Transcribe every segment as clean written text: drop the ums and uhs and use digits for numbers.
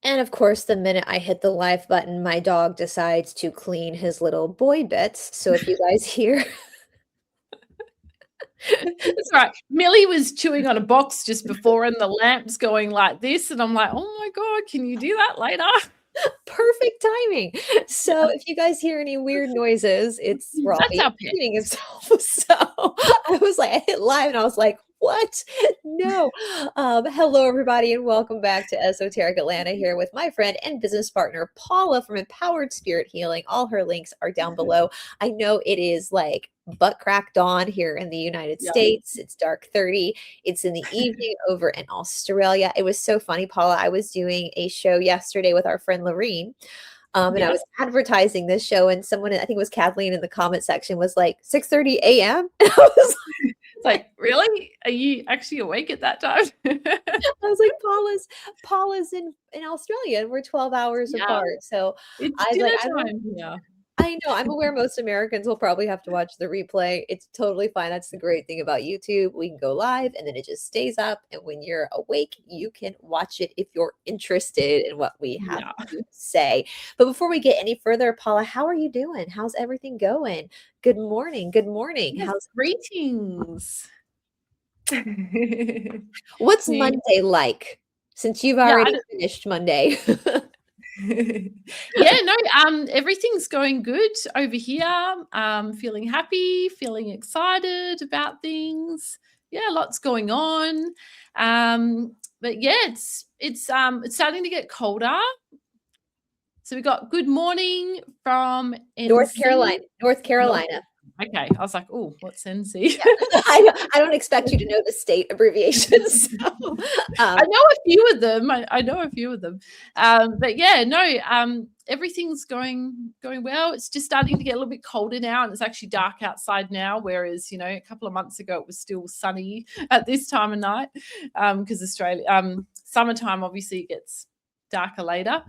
And of course, the minute I hit the live button, my dog decides to clean his little boy bits. So if you guys hear That's right. Millie was chewing on a box just before and the lamp's going like this. And I'm like, oh my God, can you do that later? perfect timing. So if you guys hear any weird noises, it's That's Robbie our pet. cleaning himself. So I was like, I hit live and I was like, what? No. Hello, everybody, and welcome back to Esoteric Atlanta here with my friend and business partner, Paula from Empowered Spirit Healing. All her links are down below. I know it is like butt crack dawn here in the United Yeah. States. It's dark 30. It's in the evening over in Australia. It was so funny, Paula. I was doing a show yesterday with our friend Lorene. And I was advertising this show, and someone, I think it was Kathleen, in the comment section was like 6:30 a.m. And I was like, really? Are you actually awake at that time? I was like, Paula's in Australia, and we're 12 hours apart. So It's I was dinner like, time here. I know. I'm aware most Americans will probably have to watch the replay. It's totally fine. That's the great thing about YouTube. We can go live and then it just stays up. And when you're awake, you can watch it if you're interested in what we have to say. But before we get any further, Paula, how are you doing? How's everything going? Good morning. Good morning. Yes, How's greetings? What's Monday like? Since you've already finished Monday. Everything's going good over here. Feeling happy, feeling excited about things. Yeah, lots going on. But yeah, it's starting to get colder. So we got good morning from NC. North Carolina. Okay, I was like, oh, what's NC? Yeah. I don't expect you to know the state abbreviations. So, I know a few of them. I know a few of them. But yeah, no, everything's going well. It's just starting to get a little bit colder now, and it's actually dark outside now, whereas, a couple of months ago it was still sunny at this time of night, because Australia, summertime, obviously it gets darker later.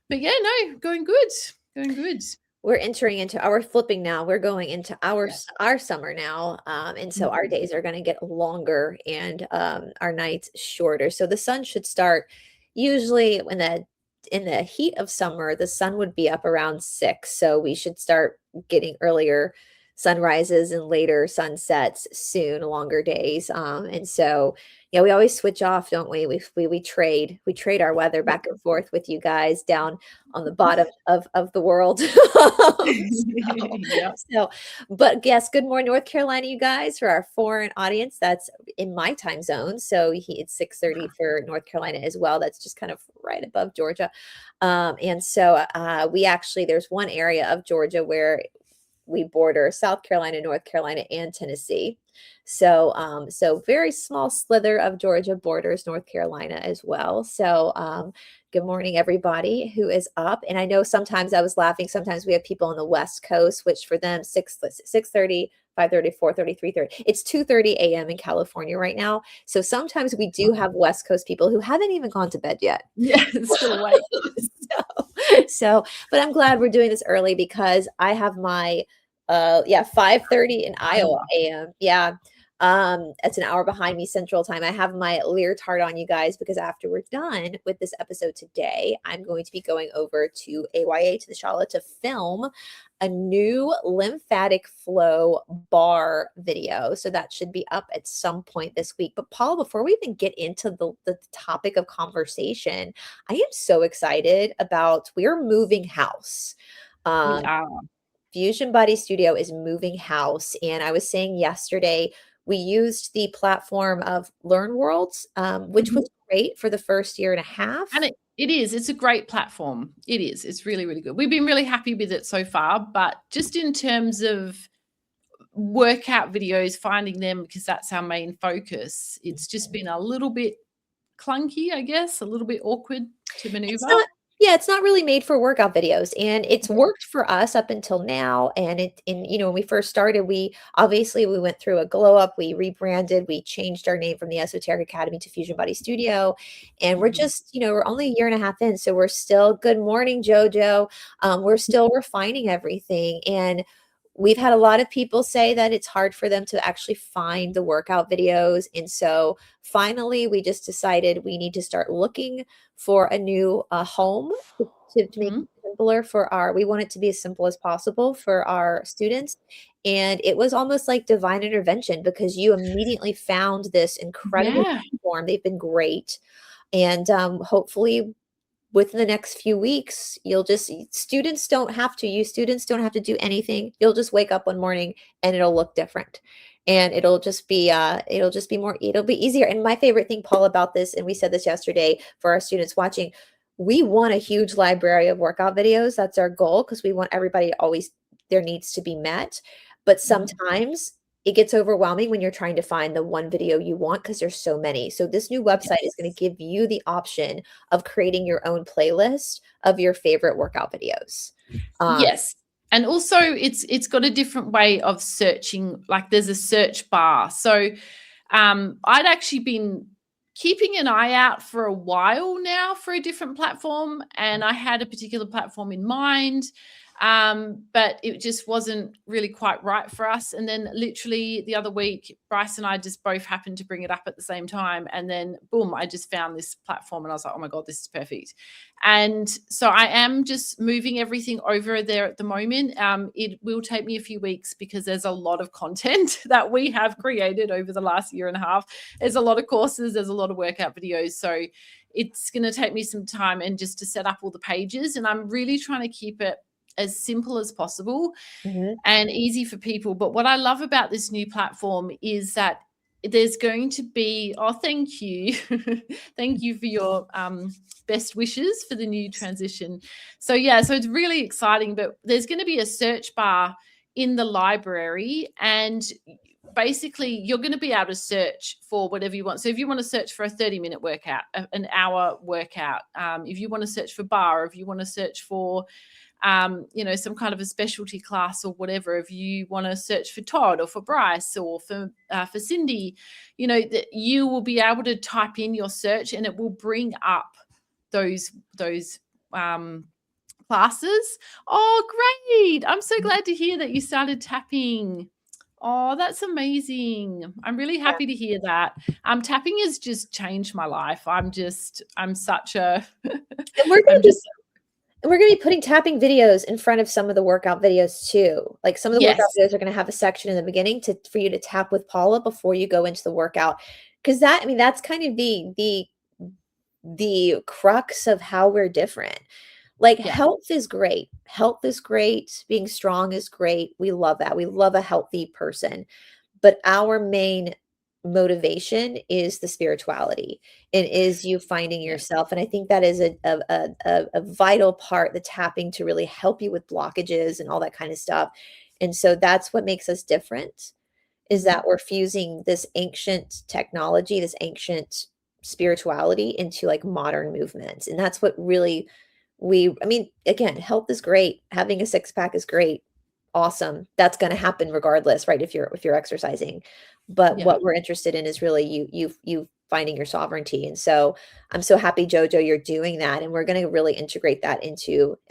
But yeah, no, going good. We're flipping now. We're going into our summer now. And so our days are going to get longer and our nights shorter. So the sun should start usually in the heat of summer, the sun would be up around 6. So we should start getting earlier sunrises and later sunsets soon, longer days. And so yeah, we always switch off, don't we? We trade our weather back and forth with you guys down on the bottom of the world. But yes, good morning, North Carolina, you guys. For our foreign audience, that's in my time zone. So it's 6:30 for North Carolina as well. That's just kind of right above Georgia. And so there's one area of Georgia where we border South Carolina, North Carolina, and Tennessee. So very small slither of Georgia borders North Carolina as well. So good morning, everybody who is up. And I know sometimes I was laughing. Sometimes we have people on the West Coast, which for them 6:30, 5:30, 4:30, 3:30. It's 2:30 a.m. in California right now. So sometimes we do have West Coast people who haven't even gone to bed yet. Yeah, it's still awake. But I'm glad we're doing this early because I have my 5:30 in Iowa a.m. Yeah. It's an hour behind me Central Time. I have my leotard on, you guys, because after we're done with this episode today, I'm going to be going over to AYA to the Charlotte to film a new lymphatic flow bar video. So that should be up at some point this week. But Paul, before we even get into the topic of conversation, I am so excited about we're moving house. Fusion Body Studio is moving house. And I was saying yesterday, we used the platform of Learn Worlds, which was great for the first year and a half. And it is. It's a great platform. It is. It's really, really good. We've been really happy with it so far. But just in terms of workout videos, finding them, because that's our main focus, it's just been a little bit clunky, I guess, a little bit awkward to maneuver. It's not really made for workout videos, and it's worked for us up until now. And when we first started, we went through a glow up, we rebranded, we changed our name from the Esoteric Academy to Fusion Body Studio. And we're just, we're only a year and a half in. So we're still, good morning, Jojo. We're still refining everything. And we've had a lot of people say that it's hard for them to actually find the workout videos. And so finally, we just decided we need to start looking for a new home to make Mhm. it simpler for we want it to be as simple as possible for our students. And it was almost like divine intervention because you immediately found this incredible Yeah. platform. They've been great. And hopefully within the next few weeks, you students don't have to do anything. You'll just wake up one morning and it'll look different. And it'll just be more, it'll be easier. And my favorite thing, Paul, about this, and we said this yesterday for our students watching, we want a huge library of workout videos. That's our goal because we want everybody to always, their needs to be met. But Mhm. sometimes it gets overwhelming when you're trying to find the one video you want because there's so many. So this new website is going Yes. to give you the option of creating your own playlist of your favorite workout videos. Um, Yes. And also it's got a different way of searching, like there's a search bar. So I'd actually been keeping an eye out for a while now for a different platform, and I had a particular platform in mind, but it just wasn't really quite right for us. And then literally the other week, Brice and I just both happened to bring it up at the same time, and then boom, I just found this platform, and I was like, oh my god, this is perfect. And so I am just moving everything over there at the moment. It will take me a few weeks because there's a lot of content that we have created over the last year and a half. There's a lot of courses, there's a lot of workout videos. So it's going to take me some time and just to set up all the pages. And I'm really trying to keep it as simple as possible mhm, and easy for people. But what I love about this new platform is that there's going to be, oh, thank you. Thank you for your best wishes for the new transition. So, yeah, so it's really exciting. But there's going to be a search bar in the library, and basically you're going to be able to search for whatever you want. So if you want to search for a 30-minute workout, an hour workout, if you want to search for bar, if you want to search for some kind of a specialty class or whatever. If you want to search for Todd or for Brice or for Cindy, that you will be able to type in your search and it will bring up those classes. Oh, great! I'm so glad to hear that you started tapping. Oh, that's amazing. I'm really yeah. happy to hear that. Tapping has just changed my life. I'm such a, And we're I'm gonna be just, we're gonna be putting tapping videos in front of some of the workout videos too. Like some of the workout yes, videos are gonna have a section in the beginning for you to tap with Paula before you go into the workout. Because that's kind of the crux of how we're different. Like yeah. health is great. Health is great. Being strong is great. We love that. We love a healthy person. But our main motivation is the spirituality and is you finding Yeah. yourself. And I think that is a vital part, the tapping to really help you with blockages and all that kind of stuff. And so that's what makes us different is Mhm. that we're fusing this ancient technology, this ancient spirituality into like modern movements. And that's what really I mean, again, health is great. Having a six pack is great. Awesome. That's going to happen regardless, right? If you're exercising. But Yeah. what we're interested in is really you finding your sovereignty. And so I'm so happy, Jojo, you're doing that. And we're going to really integrate that and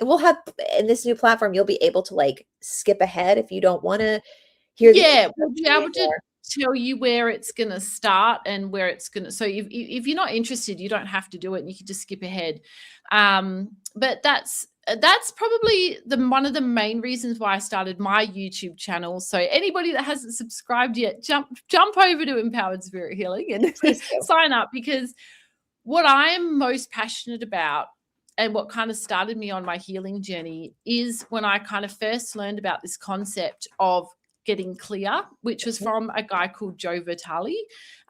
we'll have in this new platform, you'll be able to like skip ahead if you don't want to hear the Yeah, we'll be introduction able to or tell you where it's gonna start and where it's gonna, so if you're not interested, you don't have to do it and you can just skip ahead. But that's probably one of the main reasons why I started my YouTube channel. So anybody that hasn't subscribed yet, jump over to Empowered Spirit Healing and please do. sign up, because what I'm most passionate about and what kind of started me on my healing journey is when I kind of first learned about this concept of getting clear, which was Mhm. from a guy called Joe Vitale.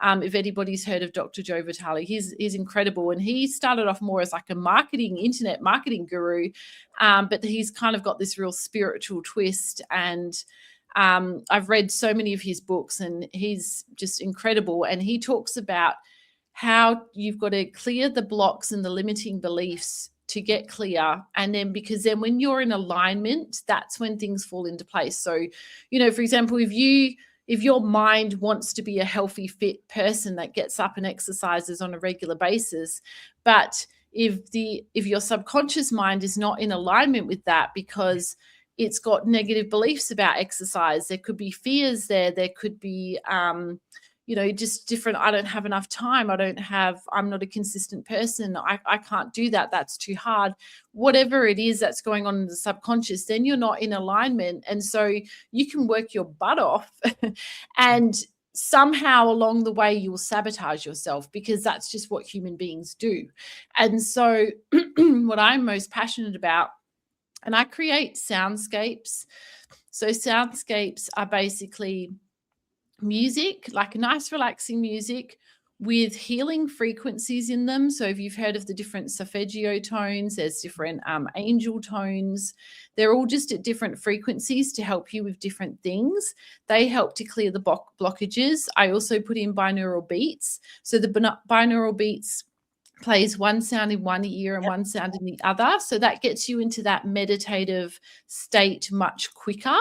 If anybody's heard of Dr. Joe Vitale, he's incredible. And he started off more as like a internet marketing guru, but he's kind of got this real spiritual twist. And I've read so many of his books and he's just incredible. And he talks about how you've got to clear the blocks and the limiting beliefs to get clear. And then, because then when you're in alignment, that's when things fall into place. So, for example, if your mind wants to be a healthy, fit person that gets up and exercises on a regular basis, but if your subconscious mind is not in alignment with that, because it's got negative beliefs about exercise. There could be fears there. There could be, just different. I don't have enough time. I'm not a consistent person. I can't do that. That's too hard. Whatever it is that's going on in the subconscious, then you're not in alignment. And so you can work your butt off and somehow along the way you'll sabotage yourself, because that's just what human beings do. And so what I'm most passionate about, and I create soundscapes. So soundscapes are basically music, like nice relaxing music with healing frequencies in them. So if you've heard of the different solfeggio tones, there's different angel tones. They're all just at different frequencies to help you with different things. They help to clear the blockages. I also put in binaural beats. So the binaural beats plays one sound in one ear and one sound in the other. So that gets you into that meditative state much quicker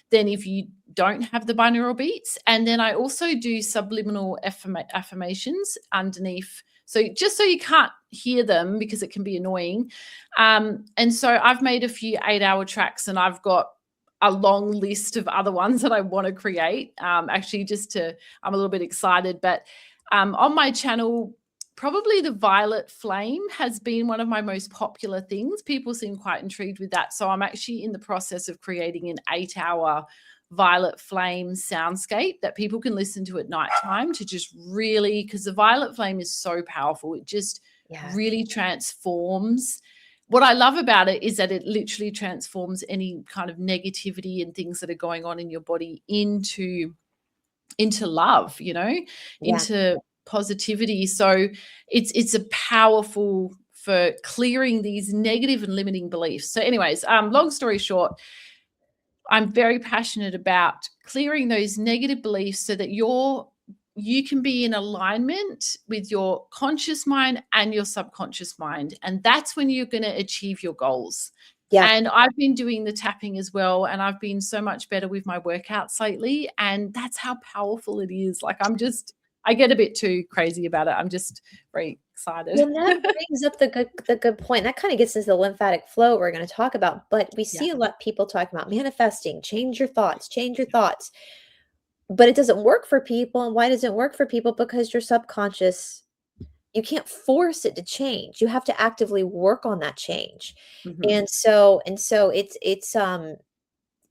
than if you don't have the binaural beats. And then I also do subliminal affirmations underneath. So just so you can't hear them because it can be annoying. And so I've made a few 8-hour tracks, and I've got a long list of other ones that I want to create. I'm a little bit excited, but on my channel, probably the violet flame has been one of my most popular things. People seem quite intrigued with that. So I'm actually in the process of creating an 8-hour violet flame soundscape that people can listen to at nighttime to just really, because the violet flame is so powerful. It just really transforms. What I love about it is that it literally transforms any kind of negativity and things that are going on in your body into love, into positivity. So it's a powerful for clearing these negative and limiting beliefs. So anyways, long story short, I'm very passionate about clearing those negative beliefs so that you can be in alignment with your conscious mind and your subconscious mind. And that's when you're going to achieve your goals. Yeah. And I've been doing the tapping as well, and I've been so much better with my workouts lately. And that's how powerful it is. Like I get a bit too crazy about it. I'm just very excited. Well, that brings up the good point. That kind of gets into the lymphatic flow we're going to talk about. But we see a lot of people talking about manifesting, change your thoughts. But it doesn't work for people. And why doesn't it work for people? Because your subconscious, you can't force it to change. You have to actively work on that change. Mm-hmm. And so it's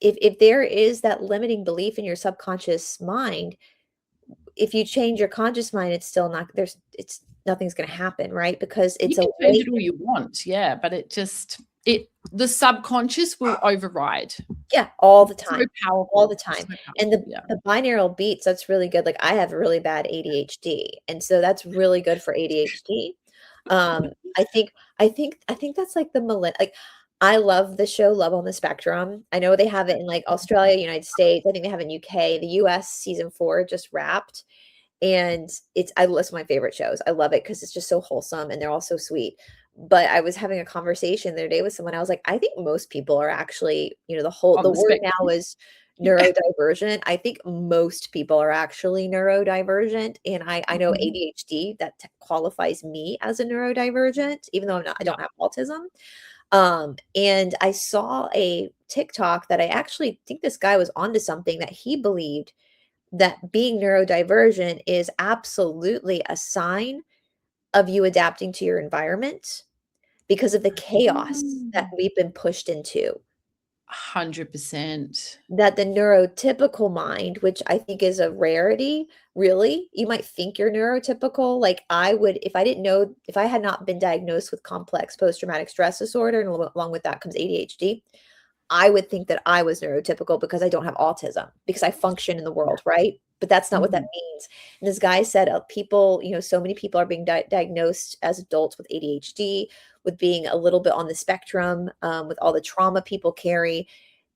if there is that limiting belief in your subconscious mind, if you change your conscious mind, it's still not nothing's going to happen, right? Because it's you can change it all you want, but the subconscious will override. Yeah, all the time. So powerful. All the time. So and the binaural beats, that's really good. Like I have really bad ADHD, and so that's really good for ADHD. I think that's like like I love the show Love on the Spectrum. I know they have it in like Australia, United States. I think they have it in UK. The US season 4 just wrapped. And it's one of my favorite shows. I love it because it's just so wholesome and they're all so sweet. But I was having a conversation the other day with someone. I was like, I think most people are actually, the word now is neurodivergent. I think most people are actually neurodivergent. And I know ADHD, that qualifies me as a neurodivergent, even though I don't have autism. And I saw a TikTok that I actually think this guy was onto something, that he believed that being neurodivergent is absolutely a sign of you adapting to your environment because of the chaos that we've been pushed into. 100%. That the neurotypical mind, which I think is a rarity, really, you might think you're neurotypical. Like I would, if I had not been diagnosed with complex post-traumatic stress disorder, and along with that comes ADHD, I would think that I was neurotypical because I don't have autism, because I function in the world, right? But that's not what that means. And this guy said, people, so many people are being diagnosed as adults with ADHD, with being a little bit on the spectrum, with all the trauma people carry,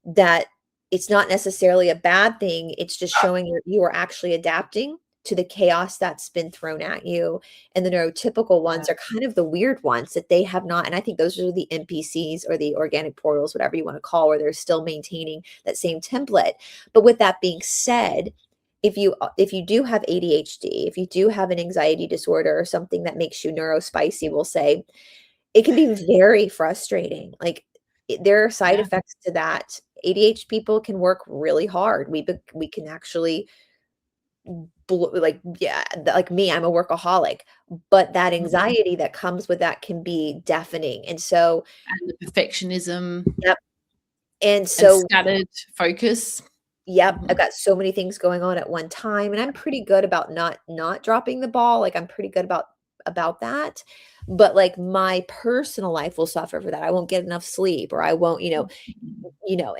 that it's not necessarily a bad thing. It's just showing you are actually adapting to the chaos that's been thrown at you. And the neurotypical ones are kind of the weird ones that they have not. And I think those are the NPCs or the organic portals, whatever you want to call, where they're still maintaining that same template. But with that being said, if you do have ADHD, if you do have an anxiety disorder or something that makes you neurospicy, we'll say, it can be very frustrating. Like there are side effects to that. ADHD people can work really hard. We can actually like, yeah, like me, I'm a workaholic, but that Mhm. anxiety that comes with that can be deafening. And so, And the perfectionism yep. And and so, scattered focus. yep, I've Mhm. got so many things going on at one time, and I'm pretty good about not dropping the ball. Like, I'm pretty good about that. But like my personal life will suffer for that. I won't get enough sleep, or I won't,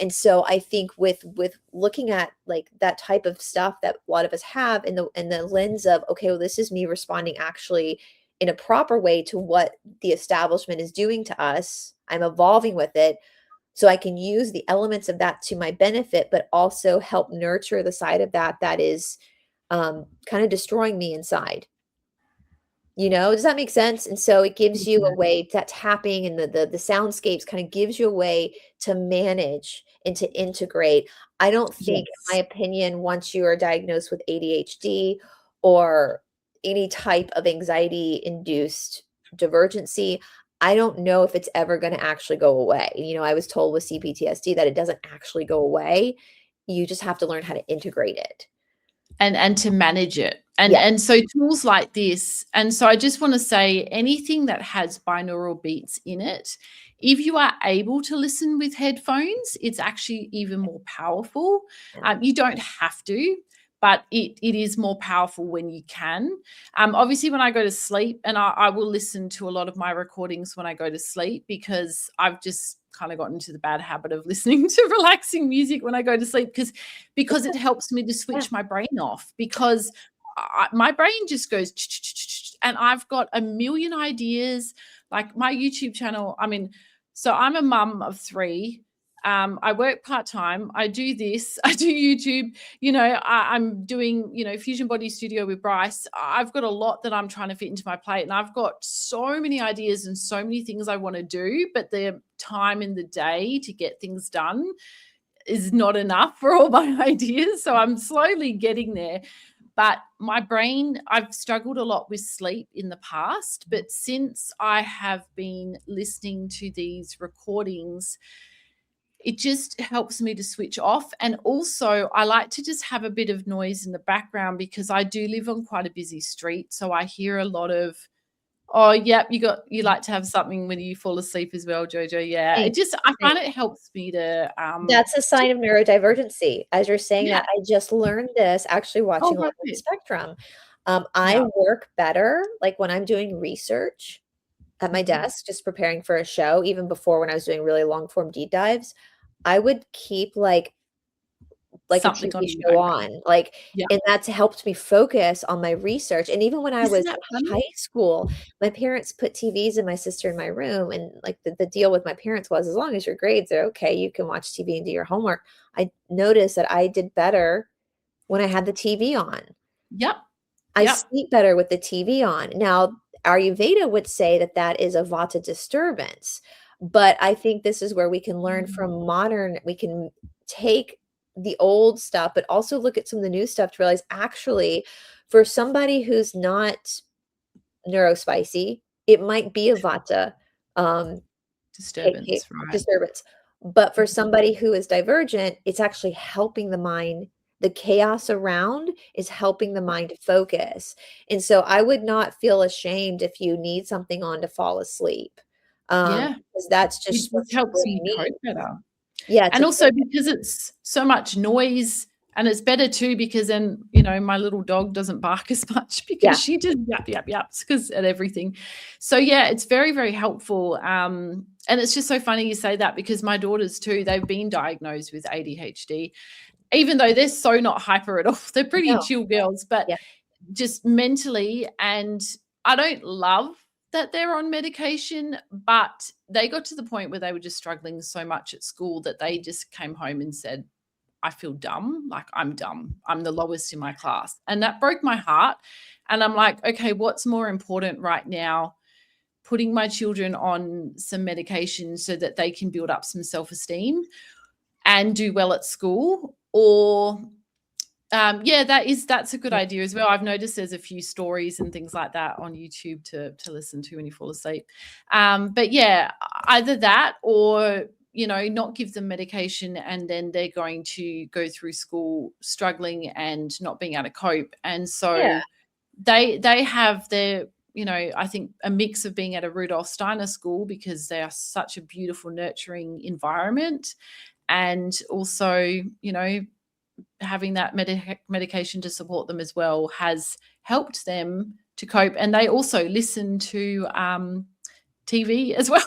and so I think with looking at like that type of stuff that a lot of us have in the lens of, okay, well, this is me responding actually in a proper way to what the establishment is doing to us. I'm evolving with it, so I can use the elements of that to my benefit, but also help nurture the side of that is kind of destroying me inside. Does that make sense? And so it gives you a way, that tapping and the soundscapes kind of gives you a way to manage and to integrate. I don't think, in Yes. my opinion, once you are diagnosed with ADHD or any type of anxiety induced divergency, I don't know if it's ever going to actually go away. I was told with CPTSD that it doesn't actually go away. You just have to learn how to integrate it. And to manage it. And Yeah. and so tools like this, and so I just want to say anything that has binaural beats in it, if you are able to listen with headphones, it's actually even more powerful. You don't have to, but it is more powerful when you can. Obviously, when I go to sleep, and I will listen to a lot of my recordings when I go to sleep, because I've just kind of gotten into the bad habit of listening to relaxing music when I go to sleep, because it helps me to Yeah. switch my brain off, because my brain just goes and I've got a million ideas. Like my YouTube channel, I mean, so I'm a mum of 3. I work part-time. I do this. I do YouTube. I'm doing, Fusion Body Studio with Brice. I've got a lot that I'm trying to fit into my plate, and I've got so many ideas and so many things I want to do, but the time in the day to get things done is not enough for all my ideas. So I'm slowly getting there. But my brain, I've struggled a lot with sleep in the past. But since I have been listening to these recordings, it just helps me to switch off. And also, I like to just have a bit of noise in the background, because I do live on quite a busy street. So I hear a lot of, oh, yep, you like to have something when you fall asleep as well, Jojo. Yeah. Thanks. I find Thanks. it helps me to That's a sign of neurodivergency. As you're saying yeah. that, I just learned this actually Oh, watching Life on the right. Spectrum. I Yeah. work better, like, when I'm doing research at my Mhm. desk, just preparing for a show, even before when I was doing really long form deep dives, I would keep, like a Something on TV in the show background. on, like, Yeah. and that's helped me focus on my research. And even when I Isn't was that in funny? high school, my parents put TVs in my sister and my room, and, like, the deal with my parents was, as long as your grades are okay, you can watch TV and do your homework. I noticed that I did better when I had the TV on. Yep. I Yep. sleep better with the TV on. Now, Ayurveda would say that that is a vata disturbance, but I think this is where we can learn from we can take the old stuff, but also look at some of the new stuff to realize, actually, for somebody who's not neurospicy, it might be a vata um, Disturbance, right. disturbance. But for Mhm. somebody who is divergent, it's actually helping the mind. The chaos around is helping the mind to focus. And so I would not feel ashamed if you need something on to fall asleep. Yeah. Because that's It just what just your helps brain you needs. cope better. Yeah, And to also focus. because it's so much noise, and it's better too, because then, my little dog doesn't bark as much, because Yeah. she just yaps because at everything. So yeah, it's very, very helpful. And it's just so funny you say that, because my daughters too, they've been diagnosed with ADHD, even though they're so not hyper at all. They're pretty No. chill girls, but Yeah. just mentally. And I don't love that they're on medication, but they got to the point where they were just struggling so much at school that they just came home and said, I feel dumb. Like, I'm dumb. I'm the lowest in my class. And that broke my heart. And I'm like, okay, what's more important right now? Putting my children on some medication so that they can build up some self-esteem and do well at school, or yeah, that's a good idea as well. I've noticed there's a few stories and things like that on YouTube to listen to when you fall asleep. But yeah, either that, or not give them medication, and then they're going to go through school struggling and not being able to cope. And Yeah. so they have their, I think a mix of being at a Rudolf Steiner school because they are such a beautiful, nurturing environment, and also, having that medication to support them as well has helped them to cope. And they also listen to TV as well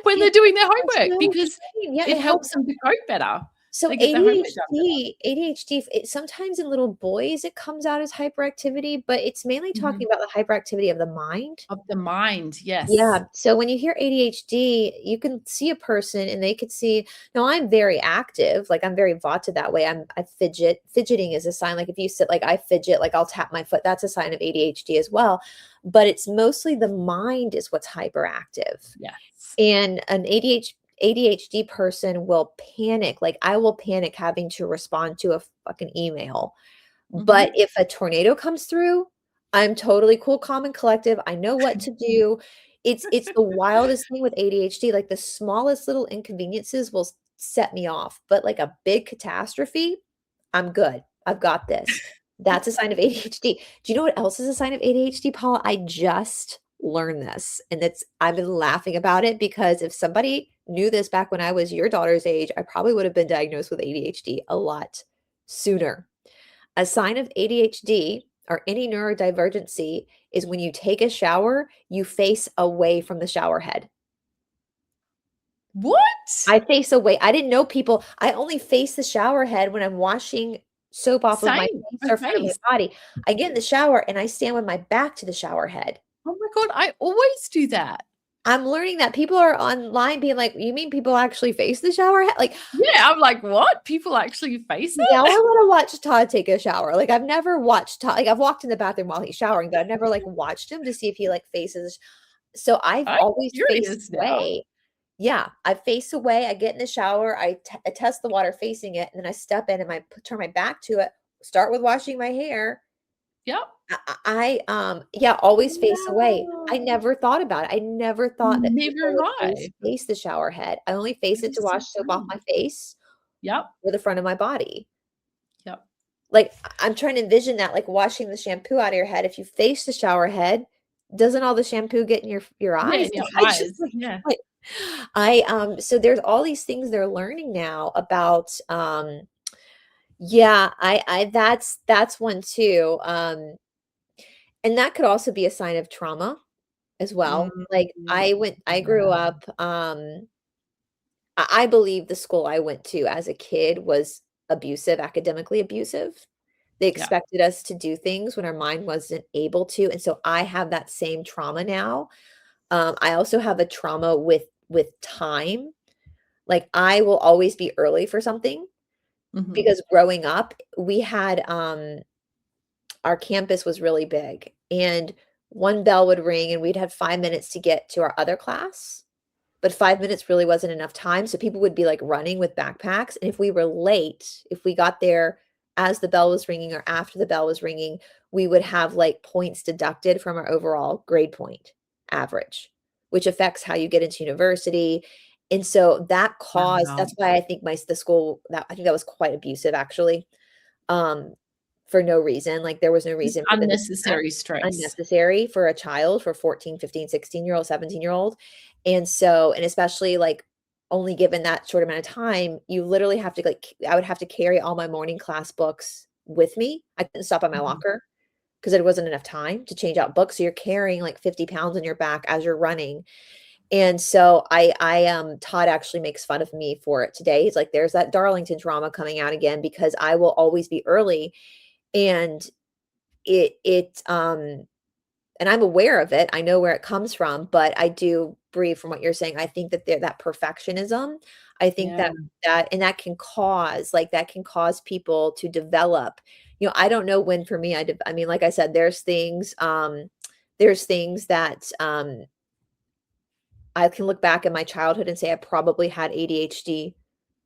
when Yeah, they're doing their that's homework, so because insane. Yeah, it it helps. helps them to cope better. So They get their homework done better. ADHD, sometimes in little boys, it comes out as hyperactivity, but it's mainly Mhm. talking about the hyperactivity of the mind. Of the mind, yes. Yeah. So when you hear ADHD, you can see a person and they could see, no, I'm very active. Like I'm very Vata that way. I fidget. Fidgeting is a sign. Like if you sit, like I fidget, like I'll tap my foot. That's a sign of ADHD as well. But it's mostly the mind is what's hyperactive. Yes. And an ADHD person will panic. Like I will panic having to respond to a fucking email. But Mhm. if a tornado comes through, I'm totally cool, calm, and collective. I know what to do. It's the wildest thing with ADHD. Like the smallest little inconveniences will set me off, but like a big catastrophe, I'm good. I've got this. That's a sign of ADHD. Do you know what else is a sign of ADHD, Paula? I just learned this, and I've been laughing about it because if somebody knew this back when I was your daughter's age, I probably would have been diagnosed with ADHD a lot sooner. A sign of ADHD or any neurodivergency is when you take a shower, you face away from the shower head. What? I face away. I didn't know people. I only face the shower head when I'm washing soap off of my Same, face my or front of my face. body. I get in the shower and I stand with my back to the shower head. Oh my god, I always do that. I'm learning that people are online being like, "You mean people actually face the shower head?" Like, Yeah, I'm like, "What? People actually face now I it?" wanna watch Todd take a shower. Like, I've never watched Todd, like, I've walked in the bathroom while he's showering, but I've never, like, watched him to see if he, like, faces. So I've I'm always faced curious now. away. Yeah, I face away, I get in the shower, I test the water facing it, and then I step in and turn my back to it, start with washing my hair. Yep. Yeah, always face away. I Wow. never thought about it. I never thought that Neither people have would I. face the shower head. I only face That it to is so wash soap off funny. my face Yep, or the front of my body. yep. Like, I'm trying to envision that, like, washing the shampoo out of your head. If you face the shower head, doesn't all the shampoo get in your Yeah, eyes? in your I just, eyes. Yeah. like so there's all these things they're learning now about, yeah, that's one too, and that could also be a sign of trauma as well. Like, Mm, I grew yeah, up, I believe the school I went to as a kid was abusive, academically abusive. They yeah. expected us to do things when our mind wasn't able to, and so I have that same trauma now. I also have a trauma with time. Like, I will always be early for something Mhm. because growing up, we had, our campus was really big, and one bell would ring, and we'd have 5 minutes to get to our other class. But 5 minutes really wasn't enough time, so people would be, like, running with backpacks, and if we were late, if we got there as the bell was ringing or after the bell was ringing, we would have, like, points deducted from our overall grade point average, which affects how you get into university, and so Wow. that's why I think the school that I think that was quite abusive actually, um, for no reason, like, there was no Just reason for them to do that. unnecessary stress. Unnecessary for a child, for 14, 15, 16-year-old, 17-year-old, and especially, like, only given that short amount of time, you literally have to, like I would have to carry all my morning class books with me. I couldn't stop at my Mhm. locker because there wasn't enough time to change out books, so you're carrying, like, 50 pounds on your back as you're running, and so Todd actually makes fun of me for it today. He's like, "There's that Darlington drama coming out again," because I will always be early, and and I'm aware of it. I know where it comes from, but I do breathe from what you're saying. I think that that perfectionism, I think Yeah. that can cause that can cause people to develop. I don't know when for me I mean, like I said, there's things that I can look back at my childhood and say I probably had ADHD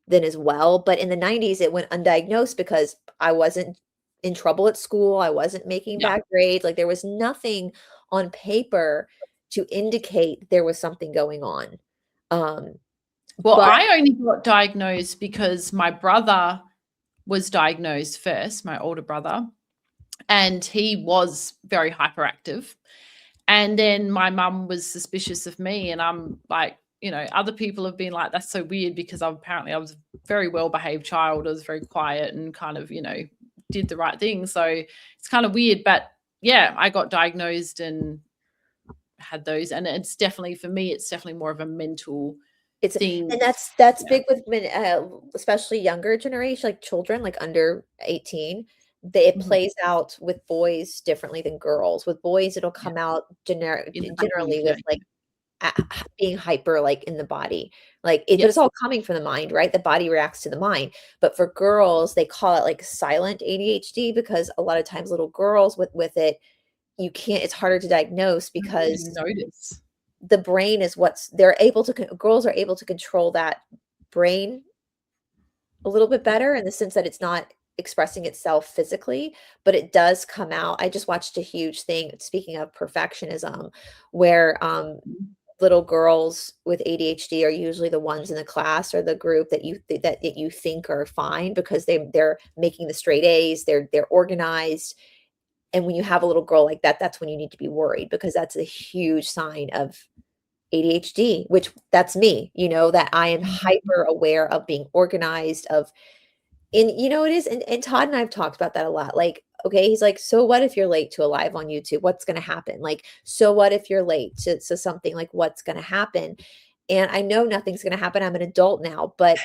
then as well, but in the 90s, it went undiagnosed because I wasn't in trouble at school, I wasn't making Yeah. bad grades, like, there was nothing on paper to indicate there was something going on. Um, Well, But I only got diagnosed because my brother was diagnosed first, my older brother, and he was very hyperactive. And then my mum was suspicious of me, and I'm like, other people have been like, that's so weird, because apparently I was a very well-behaved child. I was very quiet and kind of, did the right thing. So it's kind of weird, but yeah, I got diagnosed and had those, and it's definitely, for me, it's definitely more of a mental thing. and that's Yeah. big with especially younger generation, like children, like under 18. It Mhm. plays out with boys differently than girls. With boys, it'll Yeah. come out In the generally behavior. with like being hyper, like in the body, but Yep. it's all coming from the mind, right? The body reacts to the mind. But for girls, they call it like silent ADHD, because a lot of times little girls with it, you can't. It's harder to diagnose I don't even because notice. the brain is they're able to. Girls are able to control that brain a little bit Yeah. better, in the sense that it's not expressing itself physically, but it does come out. I just watched a huge thing, speaking of perfectionism, where Mhm. little girls with ADHD are usually the ones in the class or the group that you think are fine, because they're making the straight A's, they're organized. And when you have a little girl like that, that's when you need to be worried, because that's a huge sign of ADHD, which that's me, that I am Mhm. hyper aware of being organized, of and it is, and Todd and I have talked about that a lot. Like, okay, he's like, so what if you're late to a live on YouTube? What's gonna happen? Like, so what if you're late to something? Like, what's gonna happen? And I know nothing's gonna happen. I'm an adult now, but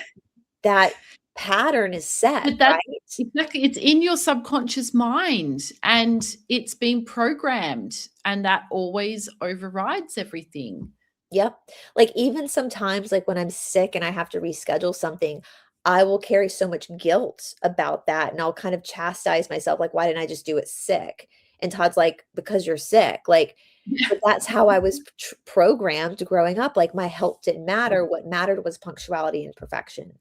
that pattern is set, But that's right? exactly, it's in your subconscious mind, and it's been programmed, and that always overrides everything. Yep. Like, even sometimes, like when I'm sick and I have to reschedule something, I will carry so much guilt about that, and I'll kind of chastise myself, like, why didn't I just do it sick? And Todd's like, because you're sick. Like, but that's how I was programmed growing up. Like, my health didn't matter. What mattered was punctuality and perfection.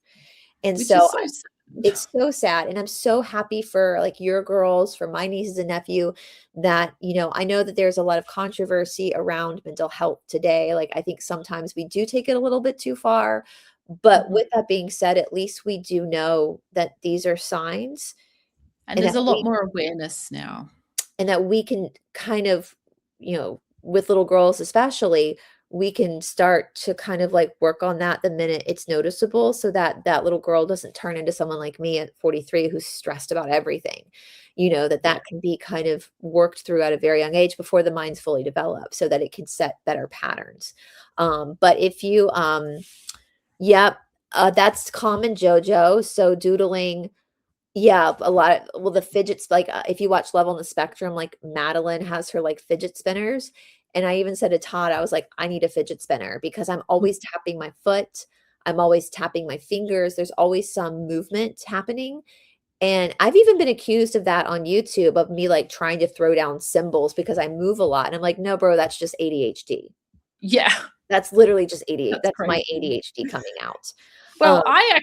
And Which so is so sad. it's so sad, and I'm so happy for, like, your girls, for my nieces and nephew, that, I know that there's a lot of controversy around mental health today. Like, I think sometimes we do take it a little bit too far, but Mhm. with that being said, at least we do know that these are signs, And and there's that a lot we more awareness now. can kind of, with little girls especially, we can start to kind of like work on that the minute it's noticeable, so that that little girl doesn't turn into someone like me at 43 who's stressed about everything. Yeah. That can be kind of worked through at a very young age, before the mind's fully developed, so that it can set better patterns. But if you yep, that's common, JoJo. So doodling, yeah, a lot of, well, the fidgets, like, if you watch Love on the Spectrum, like, Madeline has her, like, fidget spinners, and I even said to Todd, I was like, "I need a fidget spinner," because I'm always tapping my foot, I'm always tapping my fingers, there's always some movement happening, and I've even been accused of that on YouTube, of me, like, trying to throw down symbols because I move a lot, and I'm like, "No, bro, that's just ADHD. Yeah, That's literally just ADHD. that's That's my crazy. ADHD coming out." Um, Well, I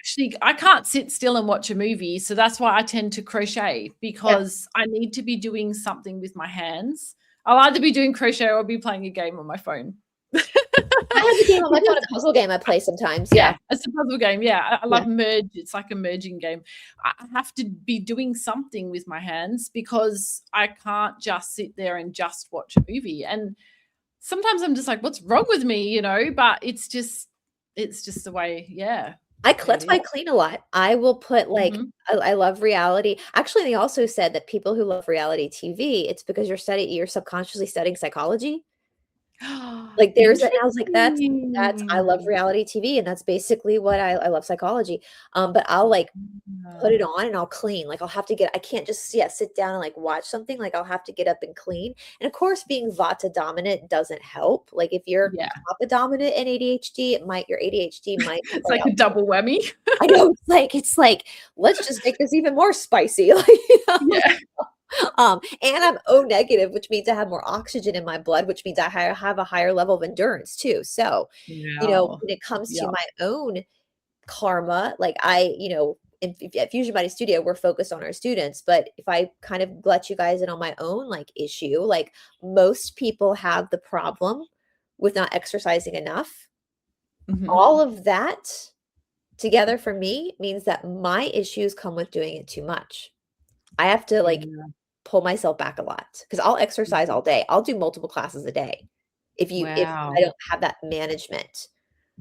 can't sit still and watch a movie, so that's why I tend to crochet, yeah. because I need to be doing something with my hands. I'll either be doing crochet or I'll be playing a game on my phone. I have a game on my phone, Because a puzzle game I play sometimes, yeah, yeah. it's a puzzle game, yeah, I Yeah. love merge, it's like a merging game. I have to be doing something with my hands, because I can't just sit there and just watch a movie, and sometimes I'm just like, "What's wrong with me?" But it's just the way, yeah, it That's why I is. clean a lot. I will put, like, Mhm. I love reality. Actually, they also said that people who love reality TV, it's because you're subconsciously studying psychology. Like, there's a I was like, that's I love Interesting. reality TV, and that's basically what I love psychology. But I'll, like, put it Ah, on and I'll clean. Like, I'll have to I can't just, yeah, sit down and, like, watch something. Like, I'll have to get up and clean. And of course, being Vata dominant doesn't help. Like, if you're yeah. Kapha dominant and ADHD, your ADHD might It's play like a out. double whammy. I know, it's like, let's just make this even more spicy. Like, Yeah. and I'm O negative, which means I have more oxygen in my blood, which means I have a higher level of endurance too. So, Wow. when it comes to Yeah. my own karma, like, at Fusion Body Studio, we're focused on our students, but if I kind of let you guys in on my own, like, issue, like, most people have the problem with not exercising enough. All of that together for me means that my issues come with doing it too much. I have to like Yeah. pull myself back a lot because I'll exercise all day. I'll do multiple classes a day if I Wow. don't have that management.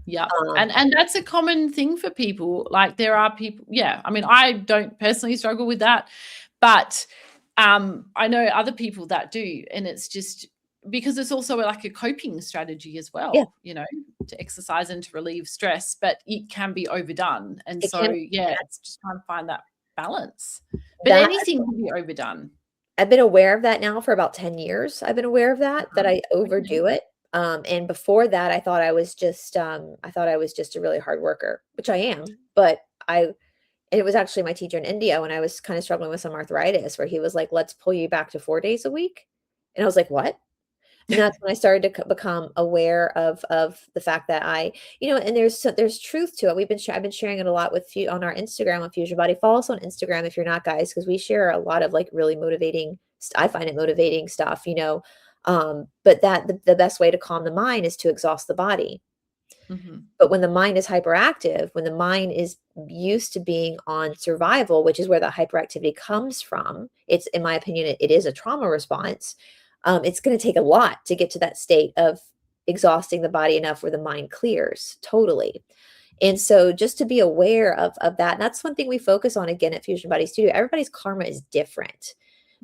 Yeah. Um, And that's a common thing for people. Like there are people, yeah. I mean, I don't personally struggle with that, but I know other people that do. And it's just because it's also like a coping strategy as yeah, well, to exercise and to relieve stress, but it can be overdone. And it so, can yeah, it's just trying to find that balance. But that anything can be overdone. I've been aware of that now for about 10 years. I've been aware of that Uh-huh. I Okay. overdo it. And before that, I thought I was just a really hard worker, which I am. But and it was actually my teacher in India when I was kind of struggling with some arthritis, where he was like, "Let's pull you back to 4 days a week," and I was like, "What?" And that's when I started to become aware of the fact that and there's truth to it. I've been sharing it a lot with you on our Instagram on Fusion Body. Follow us on Instagram if you're not, guys, because we share a lot of like really motivating. I find it motivating stuff. But the best way to calm the mind is to exhaust the body. Mhm. But when the mind is hyperactive, when the mind is used to being on survival, which is where the hyperactivity comes from, it's, in my opinion, it is a trauma response. It's going to take a lot to get to that state of exhausting the body enough where the mind clears totally. And so just to be aware of that, and that's one thing we focus on again at Fusion Body Studio. Everybody's karma is different.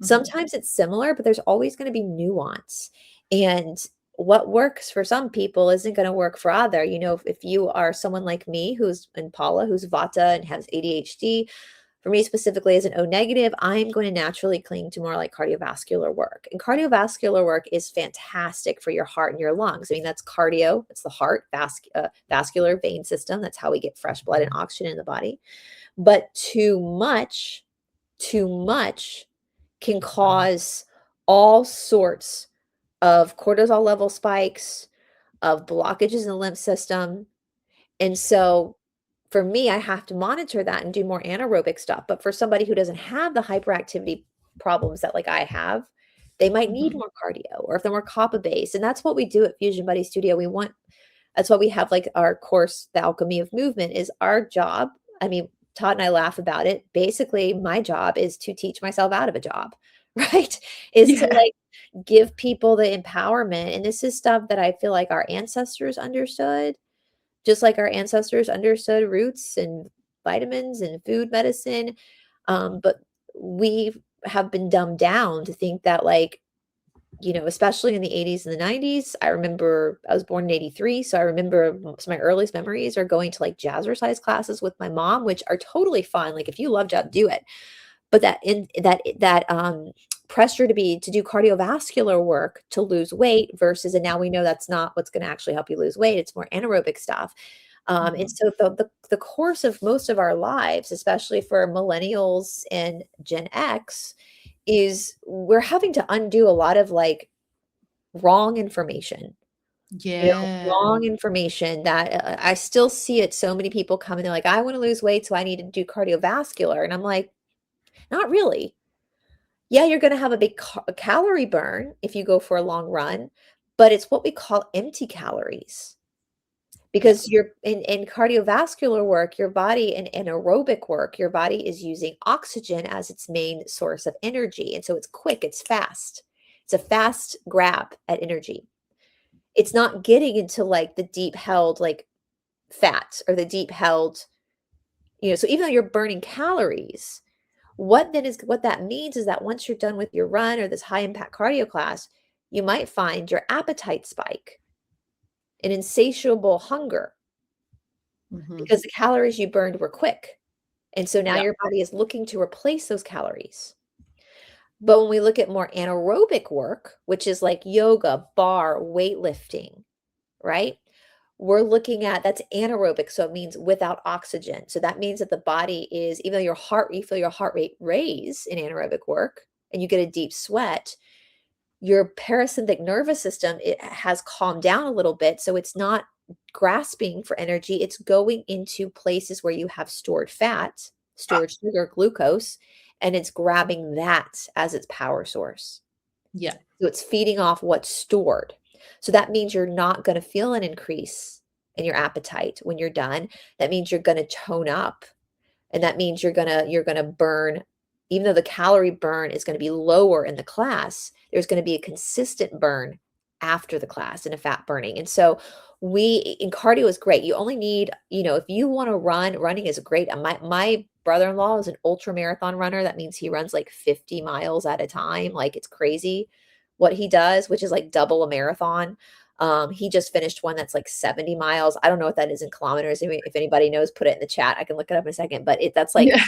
Mhm. Sometimes it's similar, but there's always going to be nuance. And what works for some people isn't going to work for other. If you are someone like me who's in Paula, who's Vata and has ADHD, for me specifically as an O negative, I'm going to naturally cling to more like cardiovascular work. And cardiovascular work is fantastic for your heart and your lungs. I mean, that's cardio, it's the heart, vascular vein system. That's how we get fresh blood and oxygen in the body. But too much can cause all sorts of cortisol level spikes, of blockages in the lymph system. And so for me, I have to monitor that and do more anaerobic stuff. But for somebody who doesn't have the hyperactivity problems that like I have, they might need Mhm. more cardio, or if they're more kappa based. And that's what we do at Fusion Buddy Studio. That's why we have like our course, The Alchemy of Movement, is our job. I mean, Todd and I laugh about it. Basically, my job is to teach myself out of a job, right? Is to Yeah. like give people the empowerment. And this is stuff that I feel like our ancestors understood, just like our ancestors understood roots and vitamins and food medicine. But we have been dumbed down to think that, like, especially in the 80s and the 90s. I remember I was born in 83. So I remember some of my earliest memories are going to like jazzercise classes with my mom, which are totally fun. Like, if you love jazz, do it. But that pressure to do cardiovascular work to lose weight versus, and now we know that's not what's going to actually help you lose weight. It's more anaerobic stuff. And Mhm. so the course of most of our lives, especially for millennials and Gen X, is we're having to undo a lot of like wrong information. Yeah. Wrong information that I still see it. So many people come and they're like, I want to lose weight, so I need to do cardiovascular. And I'm like, not really. Yeah, you're going to have a big calorie burn if you go for a long run, but it's what we call empty calories. Yeah. Because you're in cardiovascular work, your body, and aerobic work, your body is using oxygen as its main source of energy. And so it's quick, it's fast. It's a fast grab at energy. It's not getting into like the deep held like fat or the deep held, so even though you're burning calories, what that means is that once you're done with your run or this high impact cardio class, you might find your appetite spike, an insatiable hunger, Mhm. because the calories you burned were quick. And so now Yeah. your body is looking to replace those calories. But when we look at more anaerobic work, which is like yoga, bar, weightlifting, right? We're looking at that's anaerobic. So it means without oxygen. So that means that the body is, even though you feel your heart rate raise in anaerobic work and you get a deep sweat, your parasympathetic nervous system, it has calmed down a little bit. So it's not grasping for energy. It's going into places where you have stored fat, stored sugar, glucose, and it's grabbing that as its power source. Yeah. So it's feeding off what's stored. So that means you're not going to feel an increase and your appetite when you're done. That means you're going to tone up. And that means you're going to burn, even though the calorie burn is going to be lower in the class, there's going to be a consistent burn after the class and a fat burning. And so in cardio is great. You only need, if you want to running is great. My brother-in-law is an ultra marathon runner. That means he runs like 50 miles at a time. Like, it's crazy what he does, which is like double a marathon. He just finished one that's like 70 miles. I don't know what that is in kilometers. If anybody knows, put it in the chat. I can look it up in a second. But that's like Yeah.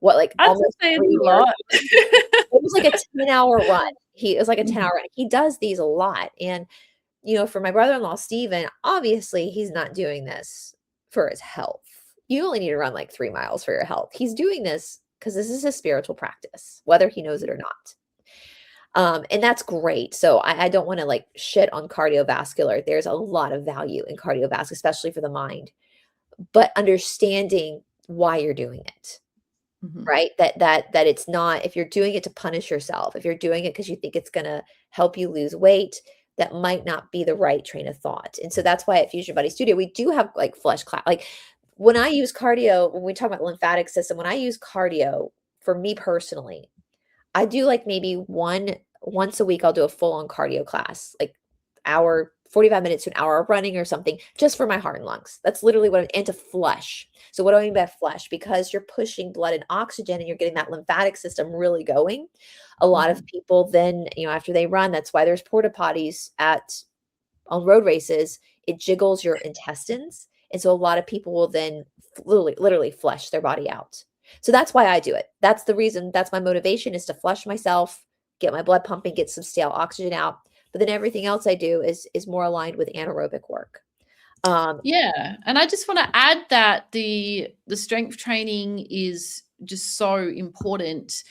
what, like I'd almost say it's 3 a years. lot. It was like a 10-hour run. It was like a Mhm. 10-hour run. He does these a lot. And, for my brother-in-law, Steven, obviously he's not doing this for his health. You only need to run like 3 miles for your health. He's doing this because this is a spiritual practice, whether he knows it or not. And that's great. So I don't want to like shit on cardiovascular. There's a lot of value in cardiovascular, especially for the mind, but understanding why you're doing it, Mhm. right? That it's not, if you're doing it to punish yourself, if you're doing it because you think it's going to help you lose weight, that might not be the right train of thought. And so that's why at Fusion Body Studio, we do have like flesh class. Like, when I use cardio, when we talk about lymphatic system, when I use cardio, for me personally, I do like maybe once a week, I'll do a full on cardio class, like 45 minutes to an hour of running or something, just for my heart and lungs. That's literally what and to flush. So what do I mean by flush? Because you're pushing blood and oxygen and you're getting that lymphatic system really going. A lot of people then, after they run, that's why there's porta potties on road races. It jiggles your intestines. And so a lot of people will then literally flush their body out. So that's why I do it. That's the reason. That's my motivation, is to flush myself, get my blood pumping, get some stale oxygen out. But then everything else I do is more aligned with anaerobic work. Yeah, and I just want to add that the strength training is just so important.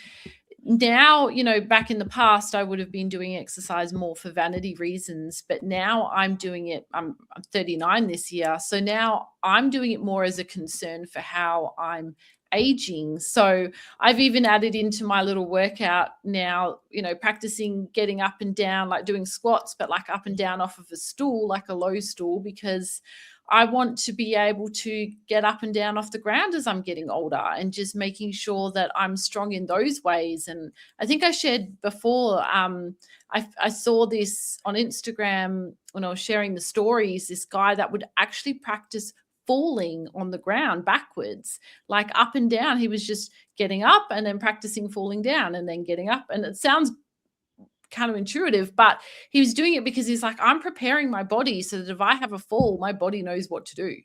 Now, back in the past, I would have been doing exercise more for vanity reasons, but now I'm doing it. I'm 39 this year. So now I'm doing it more as a concern for how I'm aging. So I've even added into my little workout now, practicing getting up and down, like doing squats, but like up and down off of a stool, like a low stool, because I want to be able to get up and down off the ground as I'm getting older, and just making sure that I'm strong in those ways. And I think I shared before, I saw this on Instagram when I was sharing the stories, this guy that would actually practice falling on the ground backwards, like up and down. He was just getting up and then practicing falling down and then getting up. And it sounds counterintuitive, but he was doing it because he's like, I'm preparing my body so that if I have a fall, my body knows what to do.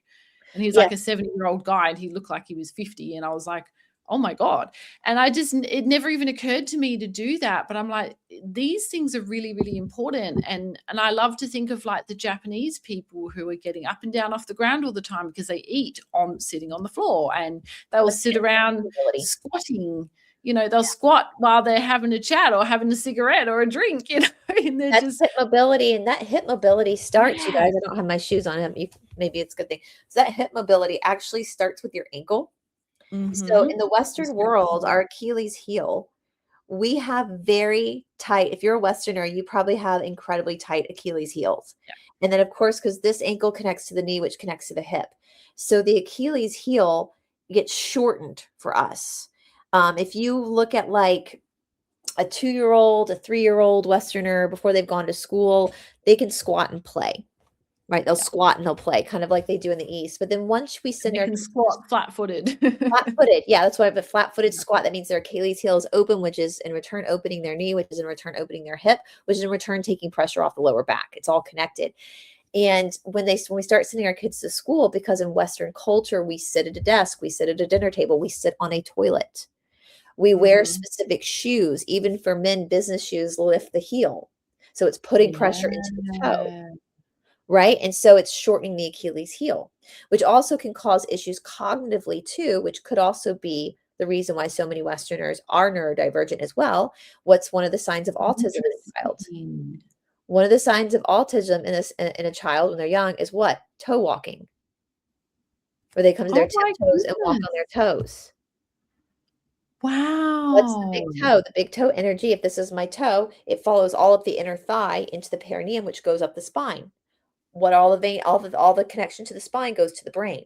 And he's Yeah. like a 70-year-old guy, and he looked like he was 50. And I was like, oh my God. And it never even occurred to me to do that. But I'm like, these things are really, really important. And I love to think of like the Japanese people who are getting up and down off the ground all the time because they eat sitting on the floor, and they will sit around squatting. They'll squat while they're having a chat or having a cigarette or a drink, and they're That's just hip mobility, and that hip mobility starts, you guys. I don't have my shoes on. Maybe it's a good thing. So that hip mobility actually starts with your ankle. So in the Western world, our Achilles heel, we have very tight. If you're a Westerner, you probably have incredibly tight Achilles heels. Yeah. And then, of course, because this ankle connects to the knee, which connects to the hip. So the Achilles heel gets shortened for us. If you look at like a 2-year-old, a 3-year-old Westerner before they've gone to school, they can squat and play, right? They'll squat and they'll play, kind of like they do in the East. But then once we send they our can squat flat-footed. flat-footed, yeah, that's why I have a flat-footed squat. That means their Achilles heel is open, which is in return opening their knee, which is in return opening their hip, which is in return taking pressure off the lower back. It's all connected. And when we start sending our kids to school, because in Western culture, we sit at a desk, we sit at a dinner table, we sit on a toilet. We wear specific shoes, even for men, business shoes lift the heel. So it's putting pressure into the toe, right? And so it's shortening the Achilles heel, which also can cause issues cognitively too, which could also be the reason why so many Westerners are neurodivergent as well. What's one of the signs of autism in a child? One of the signs of autism in a child when they're young is what? Toe walking, where they come to their tiptoes and walk on their toes. What's the big Wow. toe? The big toe energy, if this is my toe, it follows all of the inner thigh into the perineum, which goes up the spine. what all the connection to the spine goes to the brain.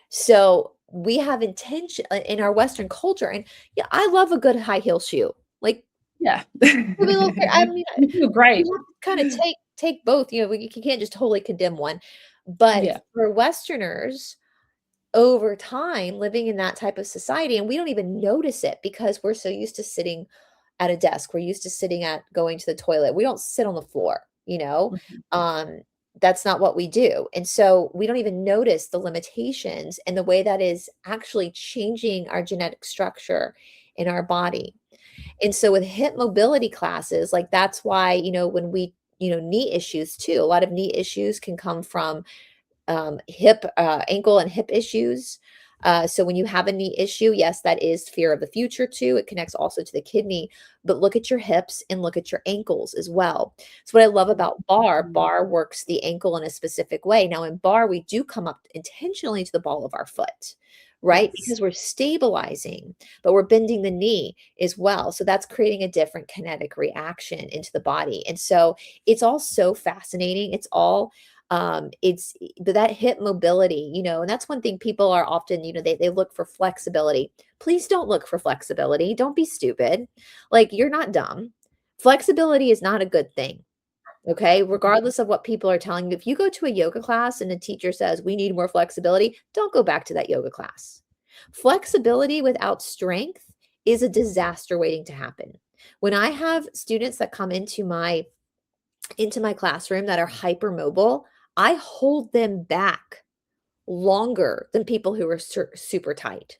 So we have intention in our Western culture, and yeah, I love a good high heel shoe. Like, Yeah. I mean, You feel great. you have to kind of take both. You know, you can't just totally condemn one. But Yeah. for Westerners, over time, living in that type of society, and we don't even notice it because we're so used to sitting at a desk. We're used to sitting at going to the toilet. We don't sit on the floor, you know? Mhm. Um, that's not what we do. And so we don't even notice the limitations and the way that is actually changing our genetic structure in our body. And so with hip mobility classes, like that's why, when knee issues too, a lot of knee issues can come from ankle and hip issues. So when you have a knee issue, yes, that is fear of the future too. It connects also to the kidney, but look at your hips and look at your ankles as well. So what I love about Mhm. bar works the ankle in a specific way. Now in bar, we do come up intentionally to the ball of our foot, right? Yes. Because we're stabilizing, but we're bending the knee as well. So that's creating a different kinetic reaction into the body. And so it's all so fascinating. It's that hip mobility, and that's one thing people are often, they look for flexibility. Please don't look for flexibility. Don't be stupid. Like, you're not dumb. Flexibility is not a good thing. Okay. Regardless of what people are telling you, if you go to a yoga class and a teacher says we need more flexibility, don't go back to that yoga class. Flexibility without strength is a disaster waiting to happen. When I have students that come into my classroom that are hypermobile, I hold them back longer than people who are super tight.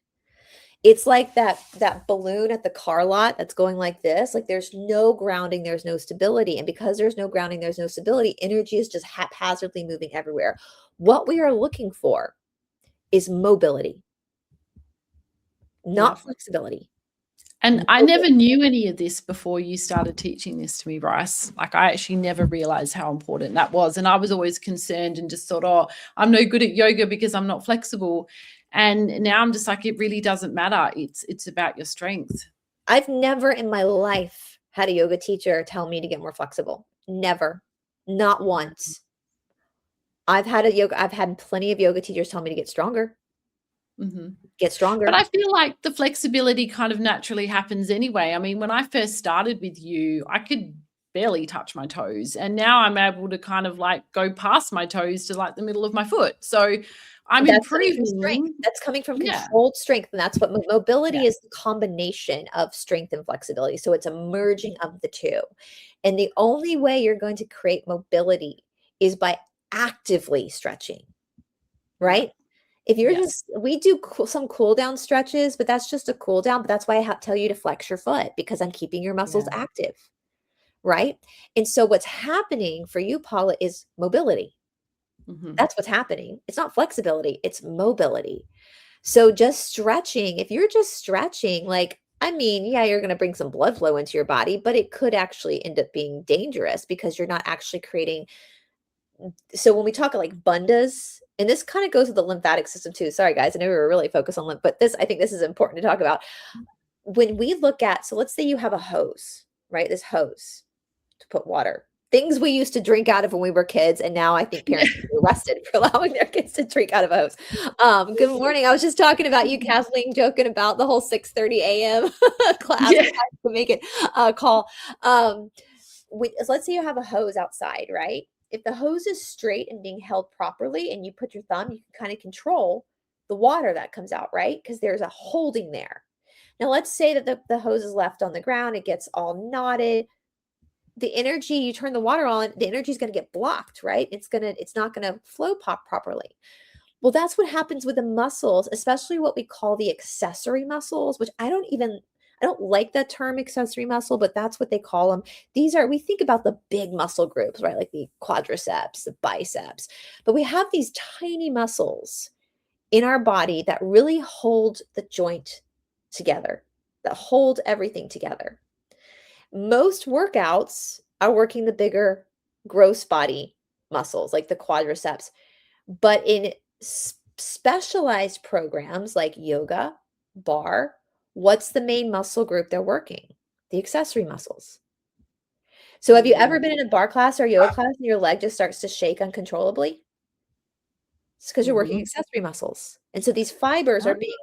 It's like that balloon at the car lot that's going like this. Like, there's no grounding, there's no stability, and because there's no grounding, there's no stability. Energy is just haphazardly moving everywhere. What we are looking for is mobility, Yeah. not flexibility. And I Mobility. never knew any of this before you started teaching this to me, Brice. Like, I actually never realized how important that was. And I was always concerned and just thought, oh, I'm no good at yoga because I'm not flexible. And now I'm just like, it really doesn't matter. It's about your strength. I've never in my life had a yoga teacher tell me to get more flexible. Never. Not once. I've had plenty of yoga teachers tell me to get stronger, Mhm. get But stronger. I feel like the flexibility kind of naturally happens anyway. I mean, when I first started with you, I could barely touch my toes. And now I'm able to kind of like go past my toes to like the middle of my foot. So I'm That's coming from strength. improving. That's coming from Yeah. controlled strength, and that's what Yeah. mobility is, the combination of strength and flexibility, so it's a merging of the 2, and the only way you're going to create mobility is by actively stretching, Yeah. right? If you're Yes. just we do some cool down stretches, but that's just a cool down, but that's why I tell you to flex your foot because I'm keeping your muscles Yeah. active, right? And so what's happening for you, Paula, is mobility. Mhm. That's what's happening. It's not flexibility, it's mobility. So just stretching, if you're just stretching, like, I mean, yeah, you're going to bring some blood flow into your body, but it could actually end up being dangerous because you're not actually creating. So when we talk like bundas, and this kind of goes with the lymphatic system too. Sorry, guys, I know we were really focused on lymph, but I think this is important to talk about. When we look at, so let's say you have a hose, right? This hose to put water. Things we used to drink out of when we were kids, and now I think Yeah. parents should be arrested for allowing their kids to drink out of a hose. Good morning. I was just talking about you, Kathleen, joking about the whole 6:30 a.m. class. Yeah. We had to make it call. Let's say you have a hose outside, right? If the hose is straight and being held properly, and you put your thumb, you can kind of control the water that comes out, right? Because there's a holding there. Now, let's say that the hose is left on the ground, it gets all knotted. The energy, you turn the water on, the energy is going to get blocked, right? It's not going to flow pop properly. Well, that's what happens with the muscles, especially what we call the accessory muscles, which I don't like that term accessory muscle, but that's what they call them. We think about the big muscle groups, right? Like the quadriceps, the biceps, but we have these tiny muscles in our body that really hold the joint together, that hold everything together. Most workouts are working the bigger gross body muscles like the quadriceps, but in specialized programs like yoga, bar, what's the main muscle group they're working? The accessory muscles. So have you ever been in a bar class or yoga class and your leg just starts to shake uncontrollably? It's because you're working Mhm. accessory muscles. And so these fibers are being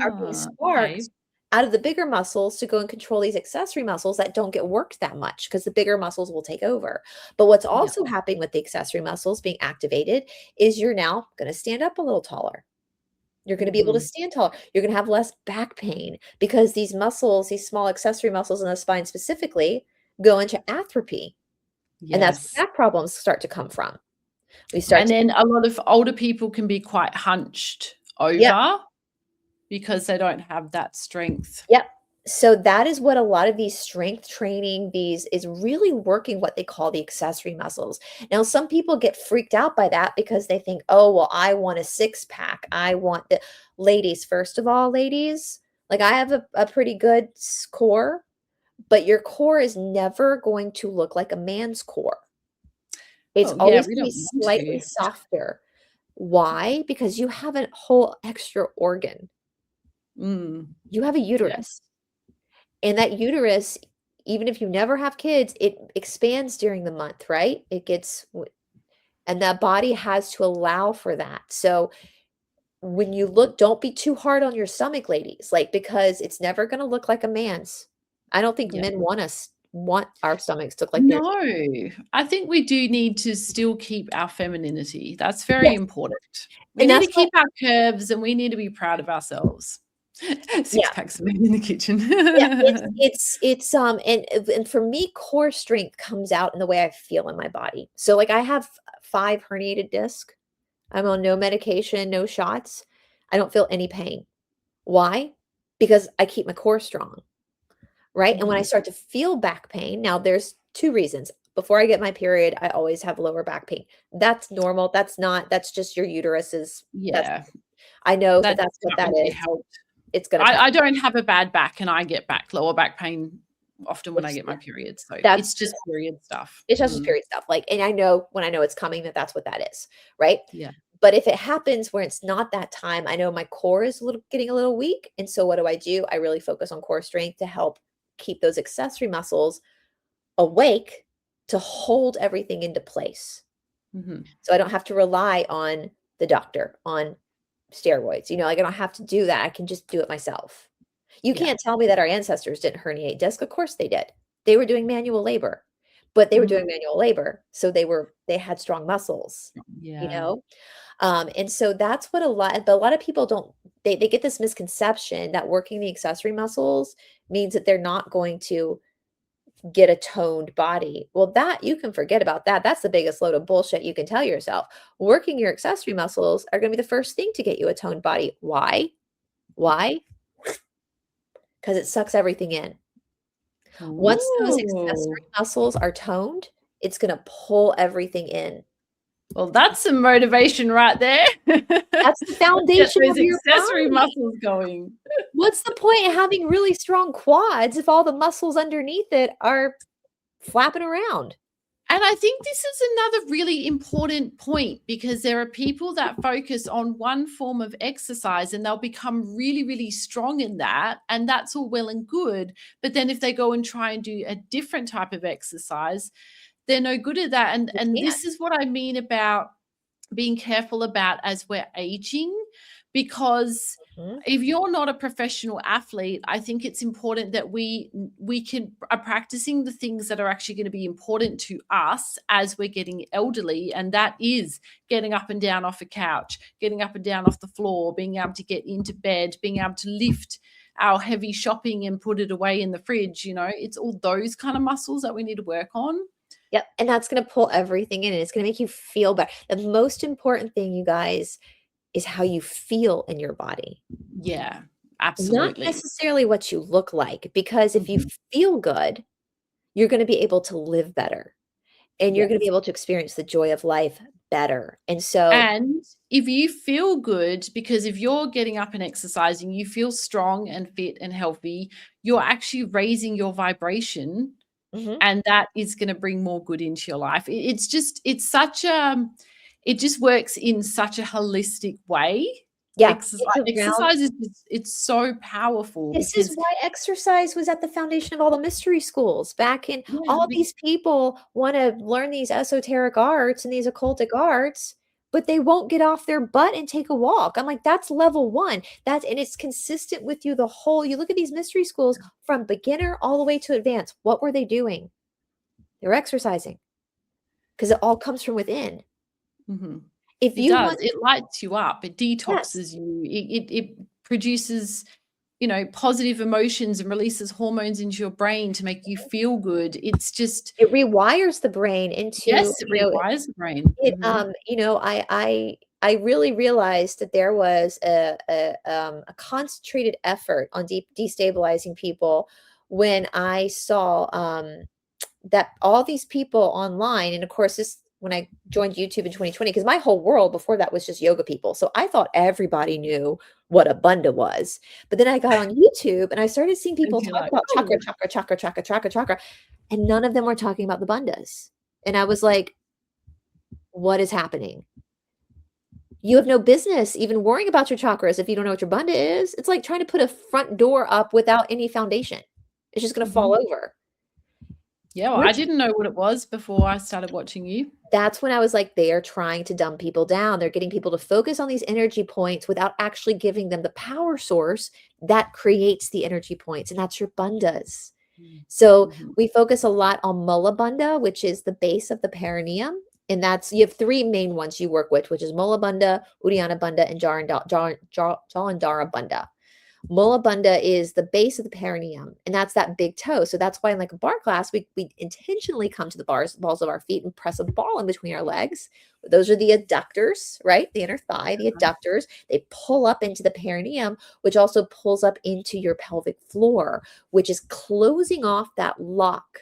Okay. sparked out of the bigger muscles to go and control these accessory muscles that don't get worked that much because the bigger muscles will take over. But what's Yeah. also happening with the accessory muscles being activated is you're now going to stand up a little taller. You're going to be able to Mhm. stand taller. You're going to have less back pain because these muscles, these small accessory muscles in the spine specifically, go into atrophy. And that's Yes. where back problems start to come from. We start And to, then a lot of older people can be quite hunched yep, over because they don't have that strength. yep. So that is what a lot of these strength training, these is really working what they call the accessory muscles. Now, some people get freaked out by that because they think, oh, well, I want a six pack. I want the ladies, first of all, ladies, like I have a pretty good core, but your core is never going to look like a man's core. It's Well, yeah, always we going to be don't want slightly to. softer. Why? Because you have a whole extra organ. Mm, You have a yeah. uterus. And that uterus, even if you never have kids, it expands during the month, right? And that body has to allow for that. So when you look, don't be too hard on your stomach, ladies, like, because it's never going to look like a man's. I don't think Yeah. men want our stomachs to look like theirs. No, I think we do need to still keep our femininity. That's very Yes. important. We And need that's to what, keep our curves and we need to be proud of ourselves. Six yeah. packs of men in the kitchen. Yeah, and for me, core strength comes out in the way I feel in my body. So like I have 5 herniated disc. I'm on no medication, no shots. I don't feel any pain. Why? Because I keep my core strong, right? And when I Mhm. start to feel back pain, now there's 2 reasons. Before I get my period, I always have lower back pain. That's normal. That's just your uterus is that's Yeah, I know that that's that's what not that really is. helped. It's gonna I come. I don't have a bad back and I get lower back pain often when I It's get my period, so that's it's just period stuff. It's just Mm, period stuff, like, and I know when I know it's coming that that's what that is, right? yeah, But if it happens where it's not that time, I know my core is getting a little weak, and so what do? I really focus on core strength to help keep those accessory muscles awake to hold everything into place. mhm, So I don't have to rely on the doctor, on steroids, like, I don't have to do that, I can just do it myself. You yeah, can't tell me that our ancestors didn't herniate disc, of course they did. They were doing manual labor, but they were mhm, doing manual labor, so they had strong muscles, you yeah. know? And so that's what a lot of people don't they get this misconception that working the accessory muscles means that they're not going to get a toned body. Well, that you can forget about that. That's the biggest load of bullshit you can tell yourself. Working your accessory muscles are going to be the first thing to get you a toned body. Why? Why? Because it sucks everything in. Once those Ooh. accessory muscles are toned, it's going to pull everything in. Well, that's some motivation right there. That's the Let's get foundation those of your accessory body. muscles going. What's the point of having really strong quads if all the muscles underneath it are flapping around? And I think this is another really important point because there are people that focus on one form of exercise and they'll become really, really strong in that. And that's all well and good. But then if they go and try and do a different type of exercise, they're no good at that. And You and can't. this is what I mean about being careful about as we're aging, because Mhm. if you're not a professional athlete, I think it's important that we can are practicing the things that are actually going to be important to us as we're getting elderly, and that is getting up and down off a couch, getting up and down off the floor, being able to get into bed, being able to lift our heavy shopping and put it away in the fridge. It's all those kind of muscles that we need to work on. Yep, and that's gonna pull everything in, and it's gonna make you feel better. The most important thing, you guys, is how you feel in your body, Yeah, not absolutely. necessarily what you look like, because if you Mhm. feel good, you're gonna be able to live better, and you're gonna be Yes. able to experience the joy of life better, and so And if you feel good, because if you're getting up and exercising, you feel strong and fit and healthy, you're actually raising your vibration, mhm. and that is going to bring more good into your life. It's just, it's such a, it just works in such a holistic way. Yeah. Exercise, It's around. exercise is just, it's so powerful This is because why exercise was at the foundation of all the mystery schools back in. yeah, All these people want to learn these esoteric arts and these occultic arts, but they won't get off their butt and take a walk. I'm like, that's level one. That's, and it's consistent with you the whole. You look at these mystery schools from beginner all the way to advanced. What were they doing? They were exercising because it all comes from within. mhm. If It you does. want, It lights you up. It yes, detoxes you. It produces, positive emotions and releases hormones into your brain to make you feel good. It's just, it rewires the brain into, yes, it rewires the brain. it, I really realized that there was a concentrated effort on destabilizing people when I saw that all these people online, and of course, this when I joined YouTube in 2020, because my whole world before that was just yoga people. So I thought everybody knew what a bunda was. But then I got on YouTube and I started seeing And people you're talk like, about chakra, "Oh." chakra, chakra, chakra, chakra, chakra, and none of them were talking about the bundas. And I was like, what is happening? You have no business even worrying about your chakras if you don't know what your bunda is. It's like trying to put a front door up without any foundation. It's just going to fall Mhm. over. Yeah, well, Your I didn't know what it was before I started watching you. That's when I was like, they are trying to dumb people down. They're getting people to focus on these energy points without actually giving them the power source that creates the energy points, and that's your bandhas. So Mhm. we focus a lot on Mula Bandha, which is the base of the perineum. And that's, you have three main ones you work with, which is Mula Bandha, Uddiyana Bandha, and Jalandhara Bandha. Mula Bandha is the base of the perineum, and that's that big toe. So that's why in like a bar class, we intentionally come to the balls of our feet and press a ball in between our legs. Those are the adductors, right? The inner thigh, the adductors. They pull up into the perineum, which also pulls up into your pelvic floor, which is closing off that lock.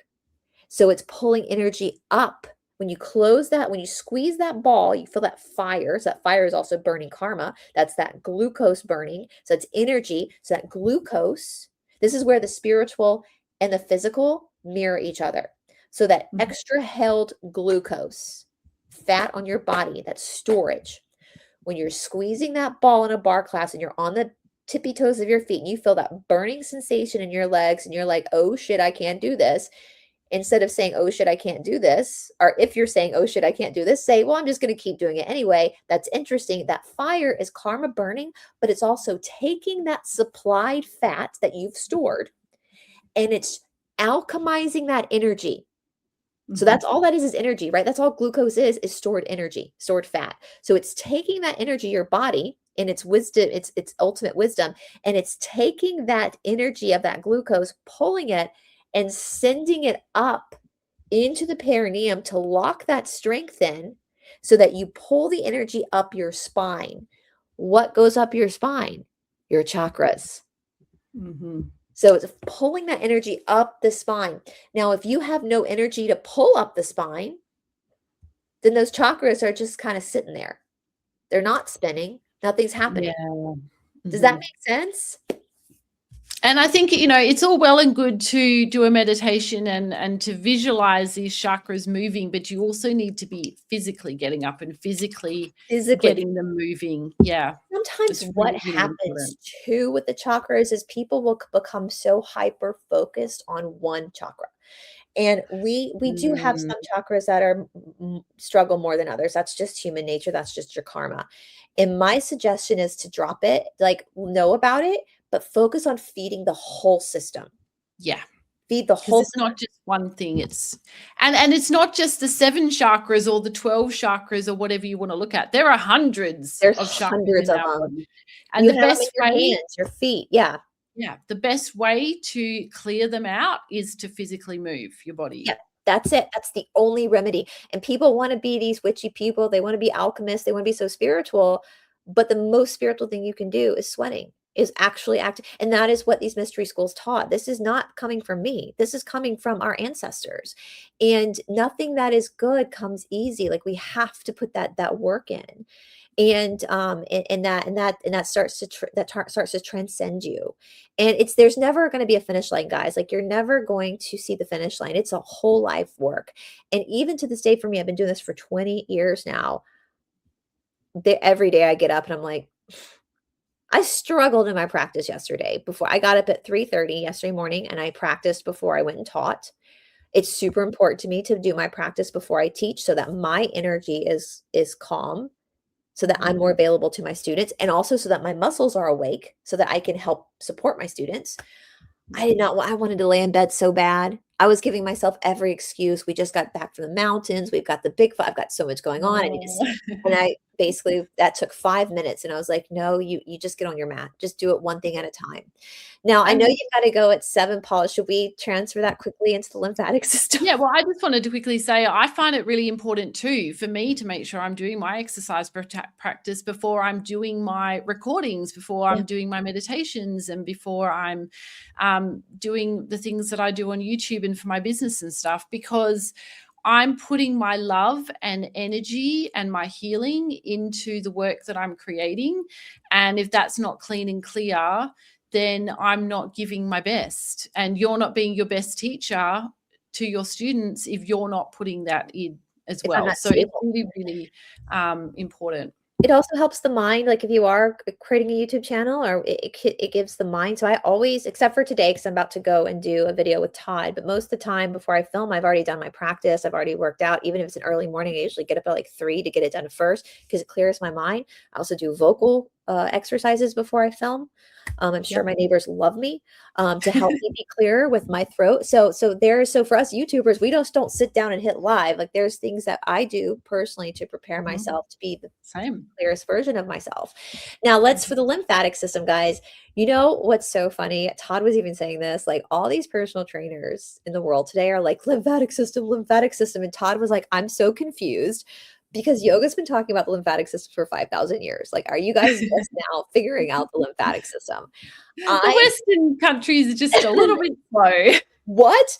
So it's pulling energy up. When you close that, when you squeeze that ball, you feel that fire. So that fire is also burning karma. That's that glucose burning. So it's energy. So that glucose, this is where the spiritual and the physical mirror each other. So that Mhm. extra held glucose, fat on your body, that's storage. When you're squeezing that ball in a bar class and you're on the tippy toes of your feet and you feel that burning sensation in your legs and you're like, oh shit, I can't do this, instead of saying, oh shit, I can't do this, or if you're saying, oh shit, I can't do this, say, well, I'm just going to keep doing it anyway. That's interesting. That fire is karma burning, but it's also taking that supplied fat that you've stored and it's alchemizing that energy. So Mhm. that's all that is energy, right? That's all glucose is stored energy, stored fat. So it's taking that energy, your body, and its wisdom, its ultimate wisdom, and it's taking that energy of that glucose, pulling it and sending it up into the perineum to lock that strength in so that you pull the energy up your spine. What goes up your spine? Your chakras. Mhm. So it's pulling that energy up the spine. Now, if you have no energy to pull up the spine, then those chakras are just kind of sitting there. They're not spinning. Nothing's happening. Yeah. Does that Mhm. make sense? And I think, it's all well and good to do a meditation and to visualize these chakras moving, but you also need to be physically getting up and physically Physically. getting them moving. Yeah. Sometimes It's what really, really happens important. too with the chakras is people will become so hyper focused on one chakra. And we do have Mm, some chakras that are struggle more than others. That's just human nature. That's just your karma. And my suggestion is to drop it, like know about it, but focus on feeding the whole system. yeah. Feed the Because whole it's not just one thing. And it's not just the 7 chakras or the 12 chakras or whatever you want to look at. There are hundreds There's of chakras hundreds in of our them. body. And You the have them in best your way hands, your feet. Yeah. Yeah, the best way to clear them out is to physically move your body. Yeah. That's it. That's the only remedy. And people want to be these witchy people. They want to be alchemists. They want to be so spiritual. But the most spiritual thing you can do is sweating, is actually acting. And that is what these mystery schools taught. This is not coming from me. This is coming from our ancestors. And nothing that is good comes easy. Like we have to put that work in. And that starts to starts to transcend you, and it's there's never going to be a finish line, guys. Like you're never going to see the finish line. It's a whole life work. And even to this day, for me, I've been doing this for 20 years now. Every day I get up and I'm like, I struggled in my practice yesterday. Before I got up at 3:30 yesterday morning and I practiced before I went and taught. It's super important to me to do my practice before I teach so that my energy is calm, so that I'm more available to my students, and also so that my muscles are awake so that I can help support my students. I did not I wanted to lay in bed so bad. I was giving myself every excuse. We just got back from the mountains. We've got the big I've got so much going on. I need to Oh. and I basically that took 5 minutes and I was like, "No, you just get on your mat. Just do it one thing at a time." Now, I know And you've got to go at 7, Paula. Should we transfer that quickly into the lymphatic system? yeah, well, I just wanted to quickly say I find it really important too for me to make sure I'm doing my exercise practice before I'm doing my recordings, before Yeah. I'm doing my meditations, and before I'm doing the things that I do on YouTube and for my business and stuff, because I'm putting my love and energy and my healing into the work that I'm creating. And if that's not clean and clear, then I'm not giving my best. And you're not being your best teacher to your students if you're not putting that in as If I'm well. not So it's stable. really, really important. It also helps the mind, like, if you are creating a YouTube channel or it gives the mind so I always except for today, because 'cause I'm about to go and do a video with Todd, but most of the time before I film, I've already done my practice, I've already worked out. Even if it's an early morning, I usually get up at, like, 3 to get it done first because it clears my mind. I also do vocal, exercises before I film. I'm sure Yep. my neighbors love me, to help me be clearer with my throat. So for us YouTubers, we just don't sit down and hit live. Like, there's things that I do personally to prepare Mhm. myself to be the Same. clearest version of myself. Now, let's for the lymphatic system, guys. You know what's so funny? Todd was even saying this, like all these personal trainers in the world today are like lymphatic system, lymphatic system. And Todd was like, I'm so confused because yoga's been talking about the lymphatic system for 5,000 years. Like, are you guys just now figuring out the lymphatic system? The I Western countries are just a little bit slow. What?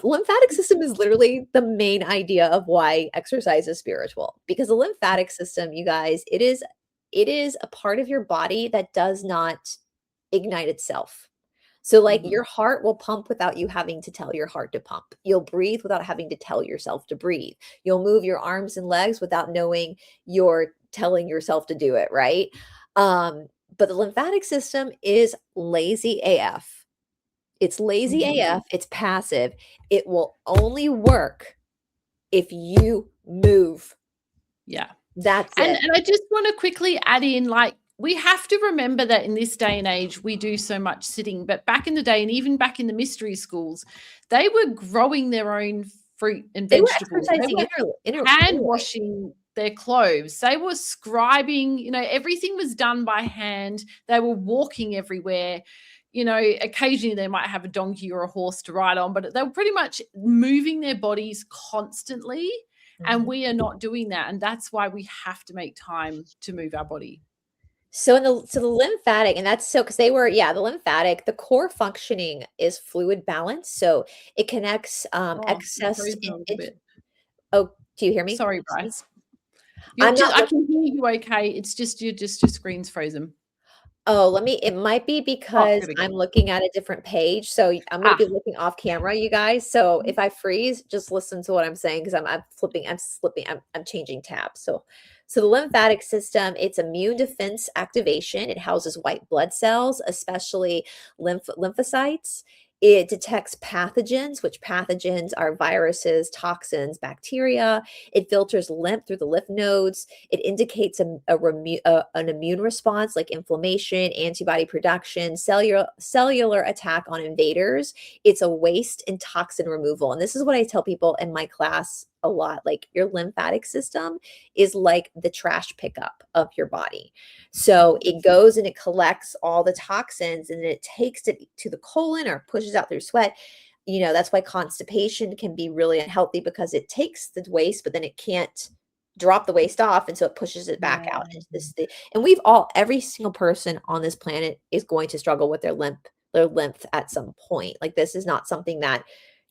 Lymphatic system is literally the main idea of why exercise is spiritual because the lymphatic system, you guys, it is a part of your body that does not ignite itself. So like Mhm. your heart will pump without you having to tell your heart to pump. You'll breathe without having to tell yourself to breathe. You'll move your arms and legs without knowing you're telling yourself to do it, right? Um, but the lymphatic system is lazy AF. It's lazy Mhm. AF, it's passive. It will only work if you move. Yeah. That's And it. I just want to quickly add in, like, we have to remember that in this day and age, we do so much sitting. But back in the day, and even back in the mystery schools, they were growing their own fruit and They were vegetables. They exercising were hand anyway. washing their clothes. They were scribing, everything was done by hand. They were walking everywhere. Occasionally they might have a donkey or a horse to ride on, but they were pretty much moving their bodies constantly. And Mhm. we are not doing that. And that's why we have to make time to move our body. So the lymphatic, and that's so because they were, yeah, the lymphatic, the core functioning is fluid balance. So it connects Oh, you're excess frozen a little in. bit. Oh, do you hear me? Sorry, Brice. I'm not I look can hear you okay. It's just your screen's frozen. Oh, it might be Oh, because there we go. I'm looking at a different page, so I'm gonna Ah. be looking off camera, you guys, so if I freeze, just listen to what I'm saying because I'm slipping, I'm changing tabs, so the lymphatic system, it's immune defense activation, it houses white blood cells, especially lymphocytes. It detects pathogens, which pathogens are viruses, toxins, bacteria. It filters lymph through the lymph nodes. It indicates an immune response like inflammation, antibody production, cellular attack on invaders. It's a waste and toxin removal. And this is what I tell people in my class a lot. Like your lymphatic system is like the trash pickup of your body. So it goes and it collects all the toxins and it takes it to the colon or pushes out through sweat. That's why constipation can be really unhealthy because it takes the waste, but then it can't drop the waste off. And so it pushes it back out into this thing. And every single person on this planet is going to struggle with their lymph at some point. Like this is not something that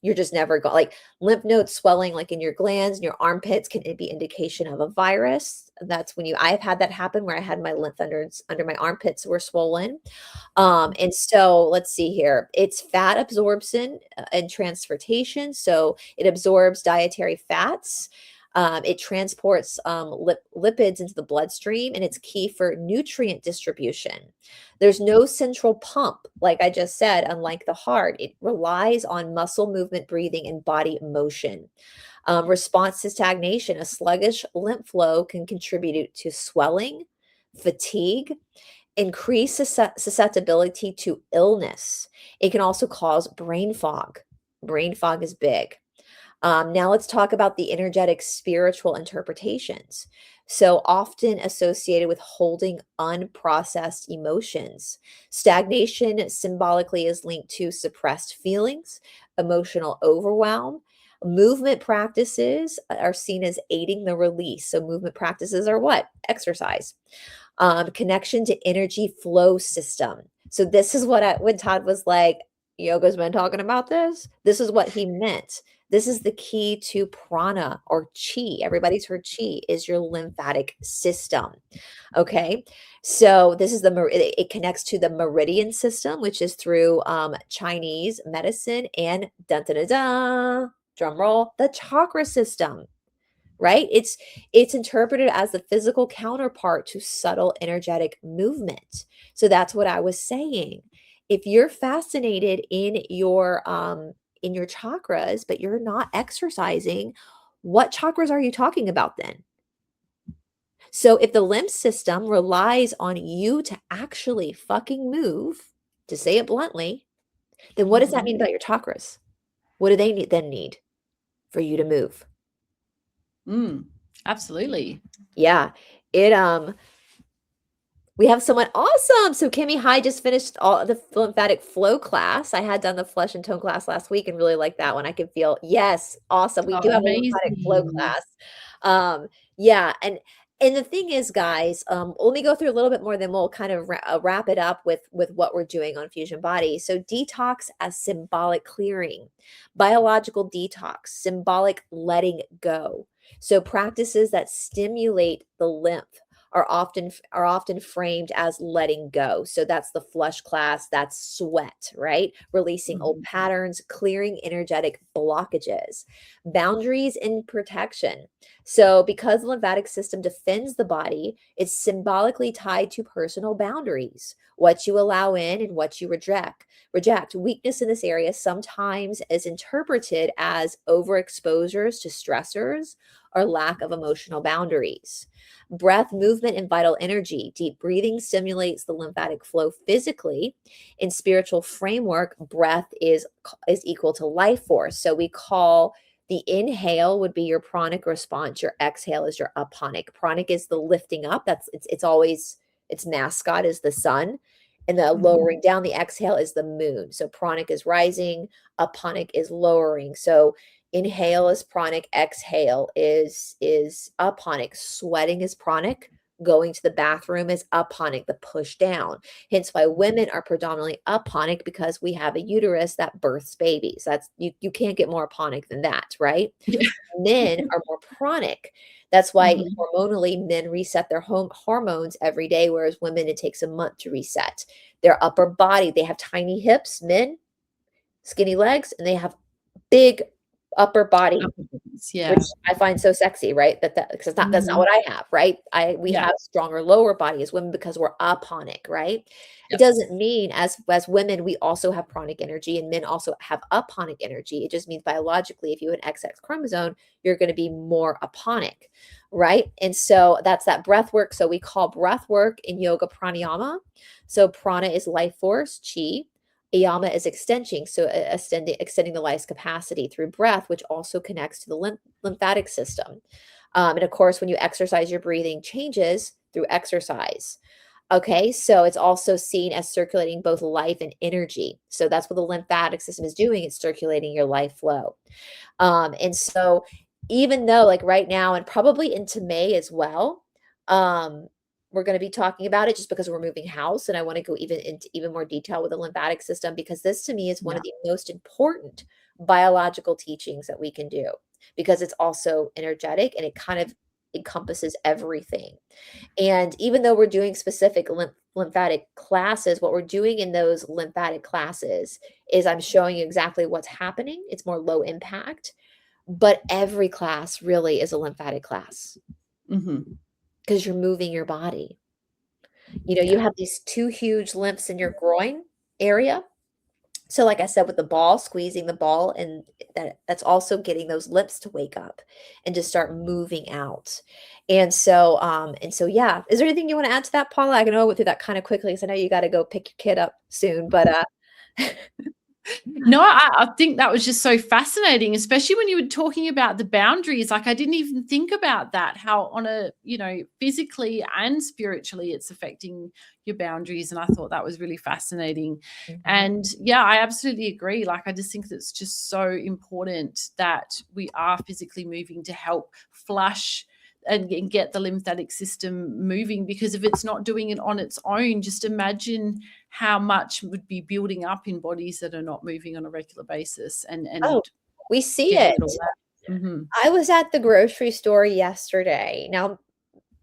you're just never going like lymph nodes swelling like in your glands and your armpits can be indication of a virus. That's when I've had that happen where I had my lymph under my armpits were swollen. And so let's see here. It's fat absorption and transportation. So it absorbs dietary fats. It transports lipids into the bloodstream, and it's key for nutrient distribution. There's no central pump, like I just said, unlike the heart. It relies on muscle movement, breathing, and body motion. Response to stagnation, a sluggish lymph flow can contribute to swelling, fatigue, increased susceptibility to illness. It can also cause brain fog. Brain fog is big. Now let's talk about the energetic spiritual interpretations. So often associated with holding unprocessed emotions. Stagnation symbolically is linked to suppressed feelings, emotional overwhelm. Movement practices are seen as aiding the release. So movement practices are what? Exercise. Connection to energy flow system. So this is what when Todd was like, yoga's been talking about this. This is what he meant. This is the key to prana or chi. Everybody's heard chi is your lymphatic system. Okay. So this is it connects to the meridian system, which is through Chinese medicine and dun, dun, dun, dun, drum roll, the chakra system. Right? It's interpreted as the physical counterpart to subtle energetic movement. So that's what I was saying. If you're fascinated in your chakras, but you're not exercising, what chakras are you talking about then? So if the lymph system relies on you to actually fucking move, to say it bluntly, then what does that mean about your chakras? What do they need for you to move? Absolutely. Yeah. We have someone awesome. So Kimmy High just finished all the lymphatic flow class. I had done the flesh and tone class last week and really liked that one. I can feel, yes, awesome. We do have a lymphatic flow Amazing. class. Yeah, and the thing is, guys, let me go through a little bit more, then we'll kind of wrap it up with what we're doing on Fusion Body. So detox as symbolic clearing, biological detox, symbolic letting go. So practices that stimulate the lymph are often framed as letting go. So that's the flush class, that's sweat, right? Releasing old patterns, clearing energetic blockages, boundaries and protection. So because the lymphatic system defends the body, it's symbolically tied to personal boundaries, what you allow in and what you reject. Weakness in this area sometimes is interpreted as overexposures to stressors or lack of emotional boundaries. Breath, movement, and vital energy. Deep breathing stimulates the lymphatic flow physically. In spiritual framework, breath is equal to life force. So we call the inhale would be your pranic response. Your exhale is your aponic. Pranic is the lifting up. It's always its mascot is the sun. And the lowering down, the exhale is the moon. So pranic is rising, aponic is lowering. So inhale is pranic, exhale is aponic. Sweating is pranic, going to the bathroom is aponic, the push down. Hence why women are predominantly aponic, because we have a uterus that births babies. That's you can't get more aponic than that, right? Yeah. Men are more pranic. That's why hormonally men reset their hormones every day, whereas women, it takes a month to reset. Their upper body, they have tiny hips, men, skinny legs, and they have big upper body, Yeah. which I find so sexy, right? Because that's not what I have, right? We Yeah. have stronger lower body as women because we're aponic, right? It Yep. doesn't mean as women we also have pranic energy and men also have aponic energy. It just means biologically, if you have an XX chromosome, you're going to be more aponic, right? And so that's that breath work. So we call breath work in yoga pranayama. So prana is life force, chi. Ayama is extension, so extending the life's capacity through breath, which also connects to the lymphatic system. And of course, when you exercise, your breathing changes through exercise. Okay, so it's also seen as circulating both life and energy. So that's what the lymphatic system is doing. It's circulating your life flow. And so even though like right now and probably into May as well, we're going to be talking about it just because we're moving house. And I want to go into even more detail with the lymphatic system, because this to me is one of the most important biological teachings that we can do, because it's also energetic and it kind of encompasses everything. And even though we're doing specific lymphatic classes, what we're doing in those lymphatic classes is I'm showing you exactly what's happening. It's more low impact. But every class really is a lymphatic class Mhm. because you're moving your body. You Yeah. have these 2 huge lymphs in your groin area. So like I said, with the ball, squeezing the ball, and that's also getting those lips to wake up and to start moving out. And so, yeah. Is there anything you want to add to that, Paula? I know I went through that kind of quickly because I know you got to go pick your kid up soon, but No, I think that was just so fascinating, especially when you were talking about the boundaries. Like, I didn't even think about that, how on a, physically and spiritually it's affecting your boundaries. And I thought that was really fascinating. Mhm. And yeah, I absolutely agree. Like, I just think that it's just so important that we are physically moving to help flush and get the lymphatic system moving, because if it's not doing it on its own, just imagine how much would be building up in bodies that are not moving on a regular basis Oh, and we see getting it. it all out. Mhm. I was at the grocery store yesterday. Now,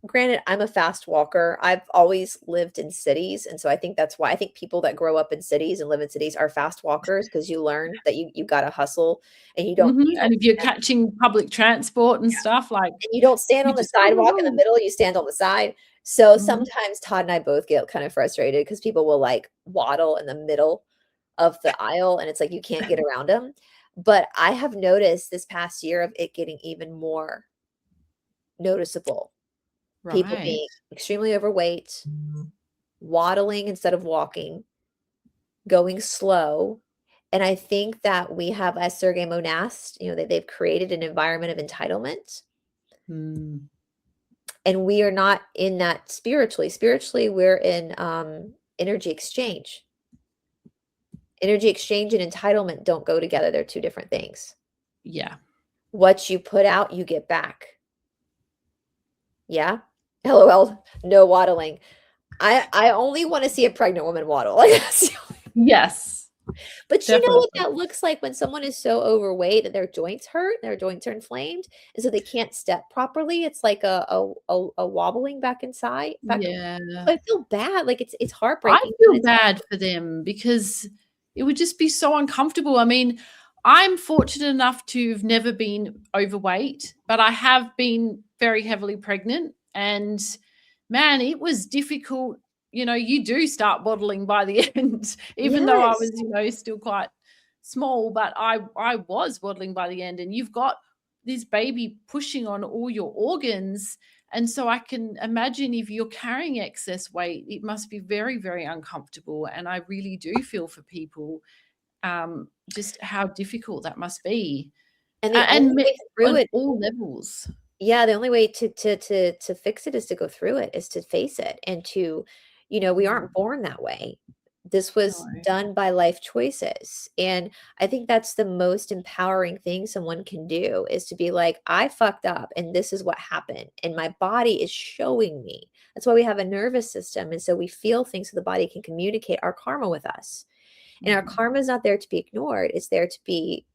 granted, I'm a fast walker. I've always lived in cities, and so I think that's why I think people that grow up in cities and live in cities are fast walkers because you learn that you gotta hustle and Mhm, you and don't if you're catching public transport and stuff, like, and you don't stand you on the just go, "Oh, sidewalk in the no." middle, you stand on the side. So Mhm. sometimes Todd and I both get kind of frustrated because people will, like, waddle in the middle of the aisle, and it's like you can't get around them. But I have noticed this past year of it getting even more noticeable. People Right. being extremely overweight, waddling instead of walking, going slow. And I think that we have, as Sergei Monast, they've created an environment of entitlement, Mm. and we are not in that spiritually. Spiritually, we're in energy exchange. Energy exchange and entitlement don't go together. They're two different things. Yeah. What you put out, you get back. Yeah. LOL. No waddling. I only want to see a pregnant woman waddle. Like that's the Yes, But you know what definitely. that looks like when someone is so overweight that their joints hurt, their joints are inflamed, and so they can't step properly. It's like a wobbling back inside. Back. Yeah. So I feel bad. Like it's I heartbreaking, but feel it's bad for them because it would just be so uncomfortable. I mean, I'm fortunate enough to have never been overweight, but I have been very heavily pregnant. And man, it was difficult. You do start waddling by the end, even though I yes. was, still quite small, but I was waddling by the end. And you've got this baby pushing on all your organs, and so I can imagine if you're carrying excess weight, it must be very, very uncomfortable. And I really do feel for people, just how difficult that must be, And the only and way through on it, all levels. yeah, the only way to fix it is to go through it, is to face it and to, we Mm, aren't born that way. This no. was done by life choices. And I think that's the most empowering thing someone can do is to be like, I fucked up and this is what happened. And my body is showing me. That's why we have a nervous system. And so we feel things so the body can communicate our karma with us. And our Mhm. karma is not there to be ignored. It's there to be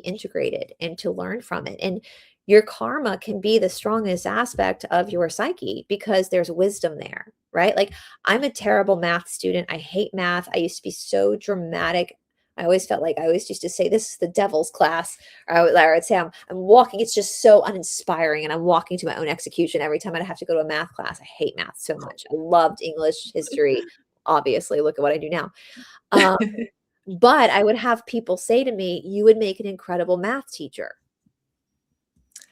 integrated and to learn from it. And your karma can be the strongest aspect of your psyche because there's wisdom there, right? Like I'm a terrible math student. I hate math. I used to be so dramatic. I always felt like I always used to say, this is the devil's class. Or I would say, I'm walking. It's just so uninspiring. And I'm walking to my own execution every time I have to go to a math class. I hate math so much. I loved English, history. Obviously, look at what I do now. Um, but I would have people say to me, "You would make an incredible math teacher,"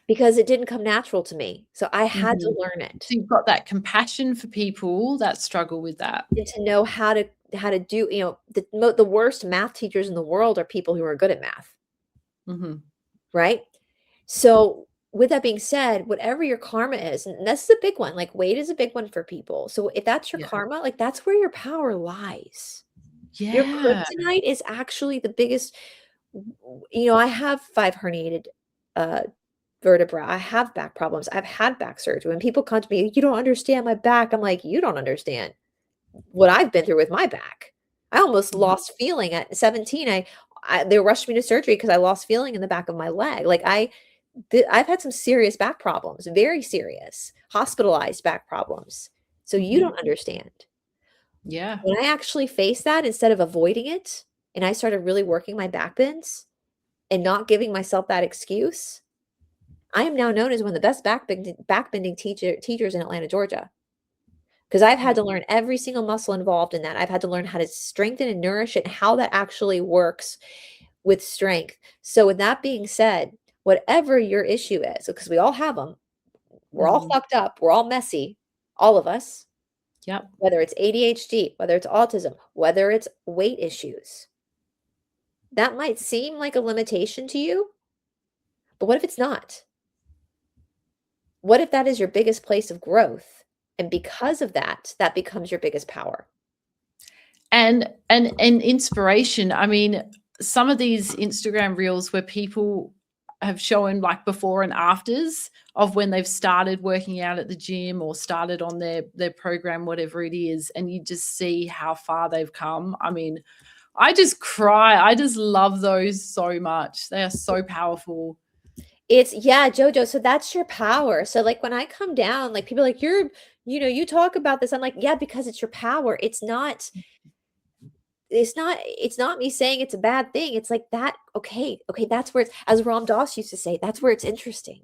because it didn't come natural to me. So I had to Mhm. learn it So you've got that compassion for people that struggle with that. and to know how to do, the worst math teachers in the world are people who are good at math, Mhm. right? So with that being said, whatever your karma is, and that's the big one, like weight is a big one for people. So if that's your Yeah. karma, like that's where your power lies. Your Yeah. kryptonite is actually the biggest. I have 5 herniated, uh, vertebra. I have back problems. I've had back surgery. When people come to me, "You don't understand my back." I'm like, "You don't understand what I've been through with my back." I almost Mhm. lost feeling at 17. They rushed me to surgery because I lost feeling in the back of my leg. Like I've had some serious back problems, very serious, hospitalized back problems. So you Mhm. don't understand. Yeah. When I actually faced that instead of avoiding it, and I started really working my back bends and not giving myself that excuse, I am now known as one of the best backbending teachers in Atlanta, Georgia. Because I've had to learn every single muscle involved in that. I've had to learn how to strengthen and nourish it and how that actually works with strength. So with that being said, whatever your issue is, because we all have them, we're all fucked up, we're all messy, all of us. Yep. Whether it's ADHD, whether it's autism, whether it's weight issues. That might seem like a limitation to you, but what if it's not? What if that is your biggest place of growth? And because of that, that becomes your biggest power. And inspiration. I mean, some of these Instagram reels where people have shown like before and afters of when they've started working out at the gym or started on their program, whatever it is, and you just see how far they've come. I mean, I just cry. I just love those so much. They are so powerful. Yeah, Jojo. So that's your power. So like when I come down, like people are like, you talk about this. I'm like, yeah, because it's your power. It's not me saying it's a bad thing. It's like that. Okay. That's where it's, as Ram Dass used to say, that's where it's interesting.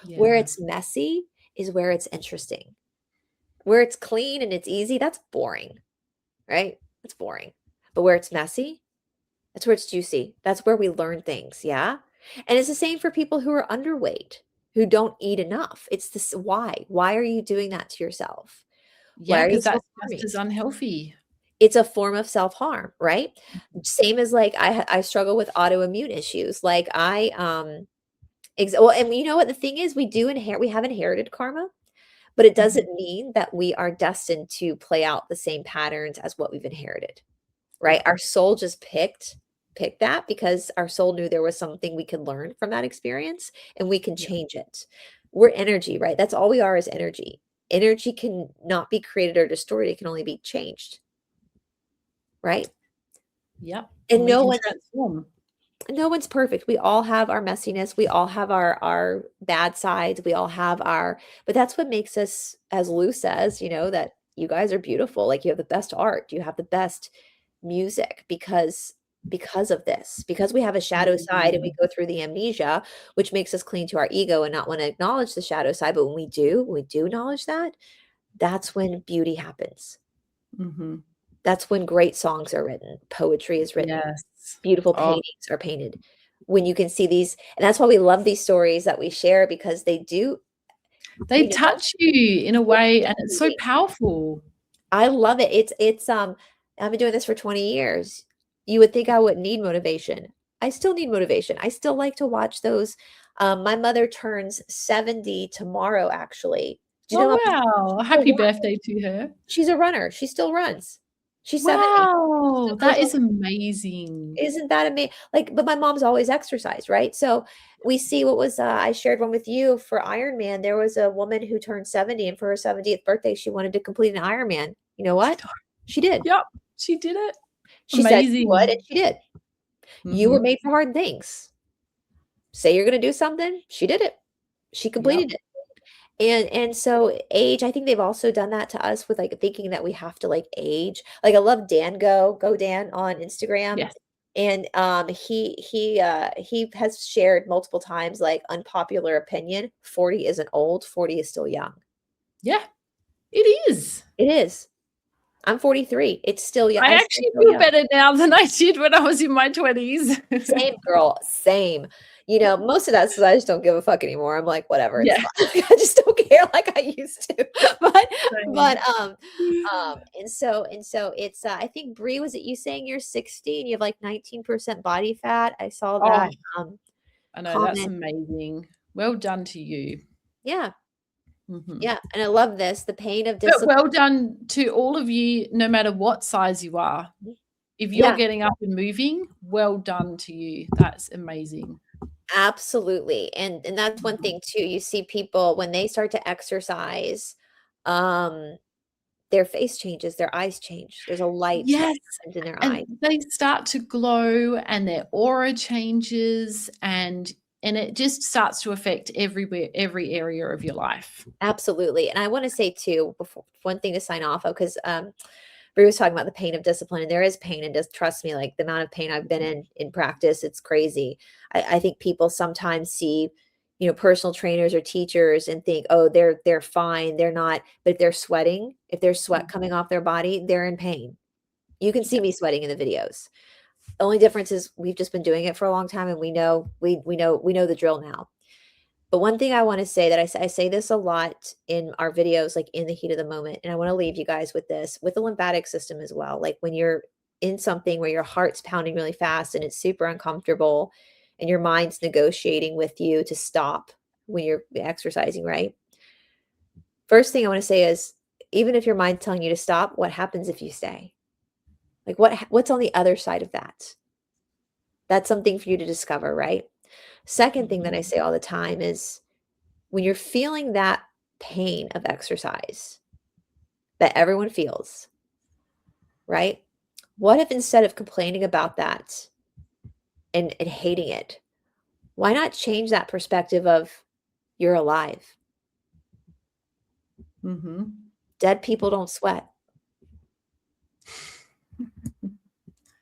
Yeah. Where it's messy is where it's interesting. Where it's clean and it's easy, that's boring, right? That's boring. But where it's messy, that's where it's juicy. That's where we learn things. Yeah. And it's the same for people who are underweight, who don't eat enough. It's this why? Why are you doing that to yourself? Yeah, because that's just as unhealthy. It's a form of self-harm, right? Same as like I struggle with autoimmune issues. Like well, and you know what the thing is, we have inherited karma, but it doesn't mean that we are destined to play out the same patterns as what we've inherited, right? Our soul just picked that because our soul knew there was something we could learn from that experience and we can change it. We're energy, right? That's all we are, is energy. Energy can not be created or destroyed. It can only be changed. Right? Yep. And no one's perfect. We all have our messiness. We all have our bad sides. We all have but that's what makes us, as Lou says, that you guys are beautiful. Like you have the best art. You have the best music because of this, because we have a shadow side and we go through the amnesia, which makes us cling to our ego and not want to acknowledge the shadow side. But when we do acknowledge that, that's when beauty happens. That's when great songs are written, poetry is written, beautiful paintings are painted. When you can see these, and that's why we love these stories that we share, because they touch you in a way, and it's so powerful. I love it. I've been doing this for 20 years. You would think I wouldn't need motivation. I still need motivation. I still like to watch those. My mother turns 70 tomorrow, actually. Wow. Happy birthday to her. She's a runner. She still runs. She's 70. Wow, that is amazing. Isn't that amazing? But my mom's always exercised, right? So we see what was, I shared one with you for Ironman. There was a woman who turned 70, and for her 70th birthday, she wanted to complete an Ironman. You know what? She did. Yep, she did it. She said she would, and she did. You were made for hard things. Say you're going to do something. She did it. She completed it. And so age, I think they've also done that to us with thinking that we have to age. I love Dan Go Dan on Instagram. Yes. And he has shared multiple times unpopular opinion. 40 isn't old, 40 is still young. Yeah, it is. It is. I'm 43. It's still young. I actually feel better now than I did when I was in my 20s. Same, girl. Same. Most of that is I just don't give a fuck anymore. I'm like, whatever. It's fine. I just don't care like I used to. And so it's I think Brie, was it you saying you're 60 and you have 19% body fat? I saw that. I know, comment. That's amazing. Well done to you. Yeah. Yeah, and I love this, the pain of discipline. But well done to all of you, no matter what size you are. If you're getting up and moving, well done to you. That's amazing. Absolutely. And that's one thing too. You see people when they start to exercise, their face changes, their eyes change. There's a light in their eyes. They start to glow and their aura changes, and it just starts to affect every area of your life. Absolutely. And I want to say too, before one thing to sign off of, because Brie was talking about the pain of discipline, and there is pain, and just trust me, the amount of pain I've been in practice, it's crazy. I think people sometimes see, personal trainers or teachers and think, oh, they're fine, they're not. But if they're sweating, if there's sweat coming off their body, they're in pain. You can see me sweating in the videos. The only difference is we've just been doing it for a long time, and we know the drill now. But one thing I want to say, that I say this a lot in our videos, like in the heat of the moment, and I want to leave you guys with this, with the lymphatic system as well. Like when you're in something where your heart's pounding really fast and it's super uncomfortable and your mind's negotiating with you to stop when you're exercising, right? First thing I want to say is, even if your mind's telling you to stop, what happens if you stay? Like what's on the other side of that? That's something for you to discover, right? Second thing that I say all the time is, when you're feeling that pain of exercise that everyone feels, right? What if, instead of complaining about that and hating it, why not change that perspective of, you're alive? Dead people don't sweat.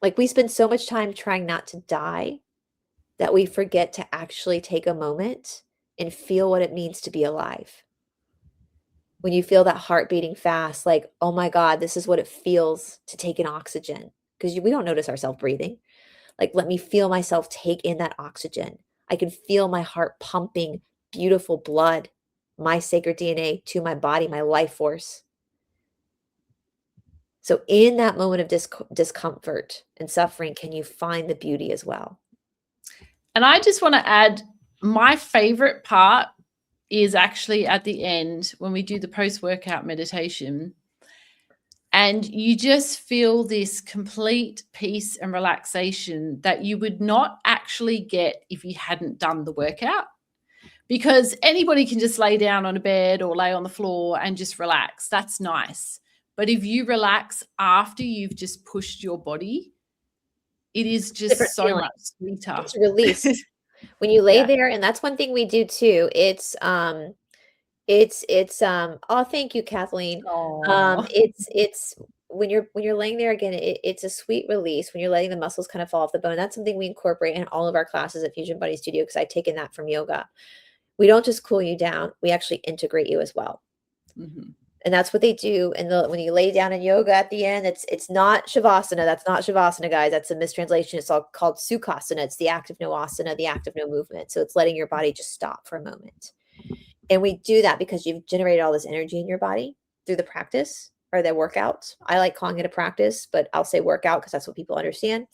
Like, we spend so much time trying not to die that we forget to actually take a moment and feel what it means to be alive. When you feel that heart beating fast, like, oh my God, this is what it feels to take in oxygen. Because we don't notice ourselves breathing. Like, let me feel myself take in that oxygen. I can feel my heart pumping beautiful blood, my sacred DNA, to my body, my life force. So in that moment of discomfort and suffering, can you find the beauty as well? And I just want to add, my favorite part is actually at the end when we do the post-workout meditation, and you just feel this complete peace and relaxation that you would not actually get if you hadn't done the workout. Because anybody can just lay down on a bed or lay on the floor and just relax. That's nice. But if you relax after you've just pushed your body, it is just so much sweeter. It's released. When you lay there, and that's one thing we do too. It's oh, thank you, Kathleen. It's when you're laying there again, it's a sweet release when you're letting the muscles kind of fall off the bone. That's something we incorporate in all of our classes at Fusion Body Studio, because I've taken that from yoga. We don't just cool you down, we actually integrate you as well. And that's what they do. And when you lay down in yoga at the end, it's not Shavasana. That's not Shavasana, guys. That's a mistranslation. It's all called Sukhasana. It's the act of no asana, the act of no movement. So it's letting your body just stop for a moment. And we do that because you've generated all this energy in your body through the practice or the workout. I like calling it a practice, but I'll say workout because that's what people understand.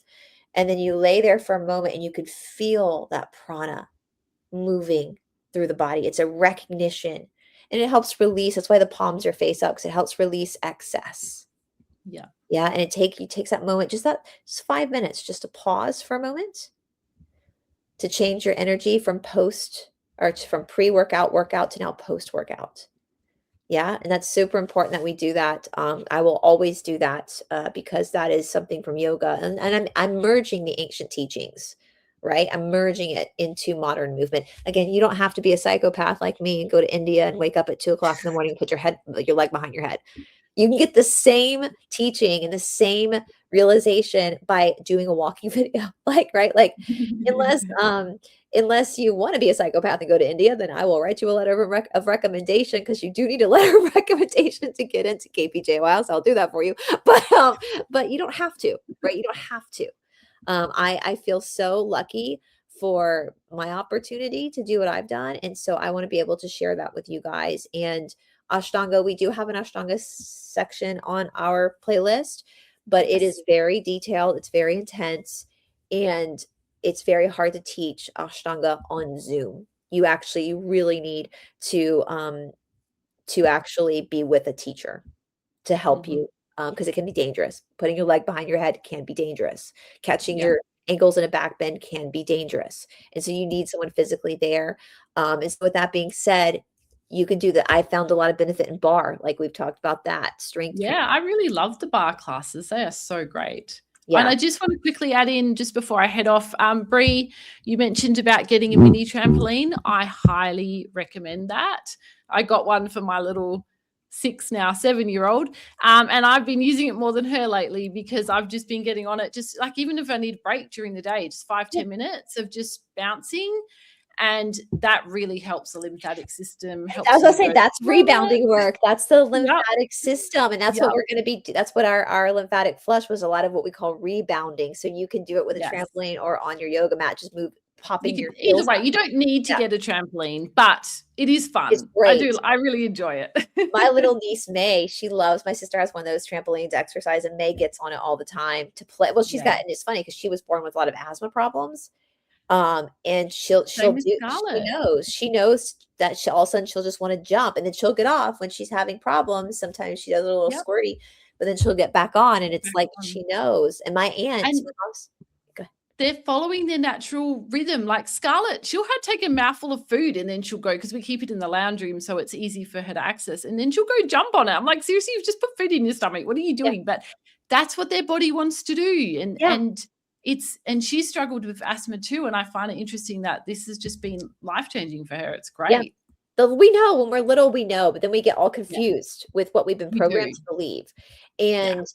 And then you lay there for a moment and you could feel that prana moving through the body. It's a recognition. And it helps release. That's why the palms are face up, because it helps release excess. Yeah. And it takes that moment, just 5 minutes, just to pause for a moment, to change your energy from pre-workout workout to now post-workout. And that's super important that we do that. I will always do that because that is something from yoga, and I'm merging the ancient teachings. Right? I'm merging it into modern movement. Again, you don't have to be a psychopath like me and go to India and wake up at 2:00 in the morning and put your leg behind your head. You can get the same teaching and the same realization by doing a walking video. Like, unless you want to be a psychopath and go to India, then I will write you a letter of recommendation, because you do need a letter of recommendation to get into KPJY. So I'll do that for you. But you don't have to, right? You don't have to. I feel so lucky for my opportunity to do what I've done. And so I want to be able to share that with you guys. And Ashtanga, we do have an Ashtanga section on our playlist, but it is very detailed. It's very intense, and it's very hard to teach Ashtanga on Zoom. You really need to actually be with a teacher to help you. Because it can be dangerous. Putting your leg behind your head can be dangerous. Catching your ankles in a back bend can be dangerous. And so you need someone physically there. And so with that being said, you can do that. I found a lot of benefit in bar, like we've talked about that. Strength training. I really love the bar classes. They are so great. And I just want to quickly add in, just before I head off, Brie, you mentioned about getting a mini trampoline. I highly recommend that. I got one for my little 7-year-old. And I've been using it more than her lately, because I've just been getting on it, just like, even if I need a break during the day, just 5-10 minutes of just bouncing. And that really helps the lymphatic system. I Helps was gonna you say go, that's rebounding work. That's the yep, lymphatic system, and that's yep, what we're gonna be that's what our lymphatic flush was, a lot of what we call rebounding. So you can do it with a yes. trampoline or on your yoga mat, just You popping can your either heels way. up. You don't need to Yeah, get a trampoline, but it is it's fun. great. I really enjoy My it. little niece May, she loves my sister has one of those trampolines exercise, and May gets on it all the time to play. Well, she's Yeah. got and it's funny because she was born with a lot of asthma problems. And Same she'll with do Scarlett. she knows that she all of a sudden she'll just wanna jump, and then she'll get off when she's having problems. Sometimes she does a little Yep. squirty, but then she'll get back on, and Get it's back like on. she knows. And my aunt, And when I was go they're following their natural rhythm. Like Scarlett, she'll have take a mouthful of food and then she'll go, because we keep it in the lounge room so it's easy for her to access. And then she'll go jump on it. I'm like, seriously, you've just put food in your stomach. What are you yeah, doing? But that's what their body wants to do. yeah, And she struggled with asthma too. And I find it interesting that this has just been life-changing for her. It's yeah. great. But we know when we're little, we know, but then we get all Yeah, confused with what we've been we programmed do. to believe. Yeah. And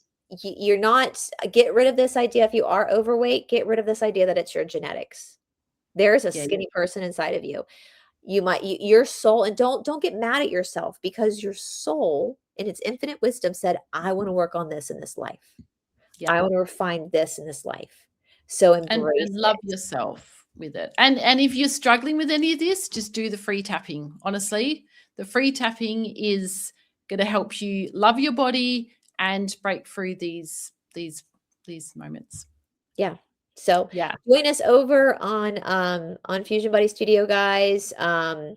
you're not get rid of this idea if you are overweight, get rid of this idea that it's your genetics. There's a Yeah. Yeah. skinny person inside of you. Your soul, and don't get mad at yourself, because your soul in its infinite wisdom said, I want to work on this in this life. Yeah. I want to refine this in this life. So And embrace love it. yourself with it. And if you're struggling with any of this, just do the free tapping. Honestly, the free tapping is going to help you love your body and break through these moments. Yeah. So Yeah. join us over on Fusion Buddy Studio, guys. And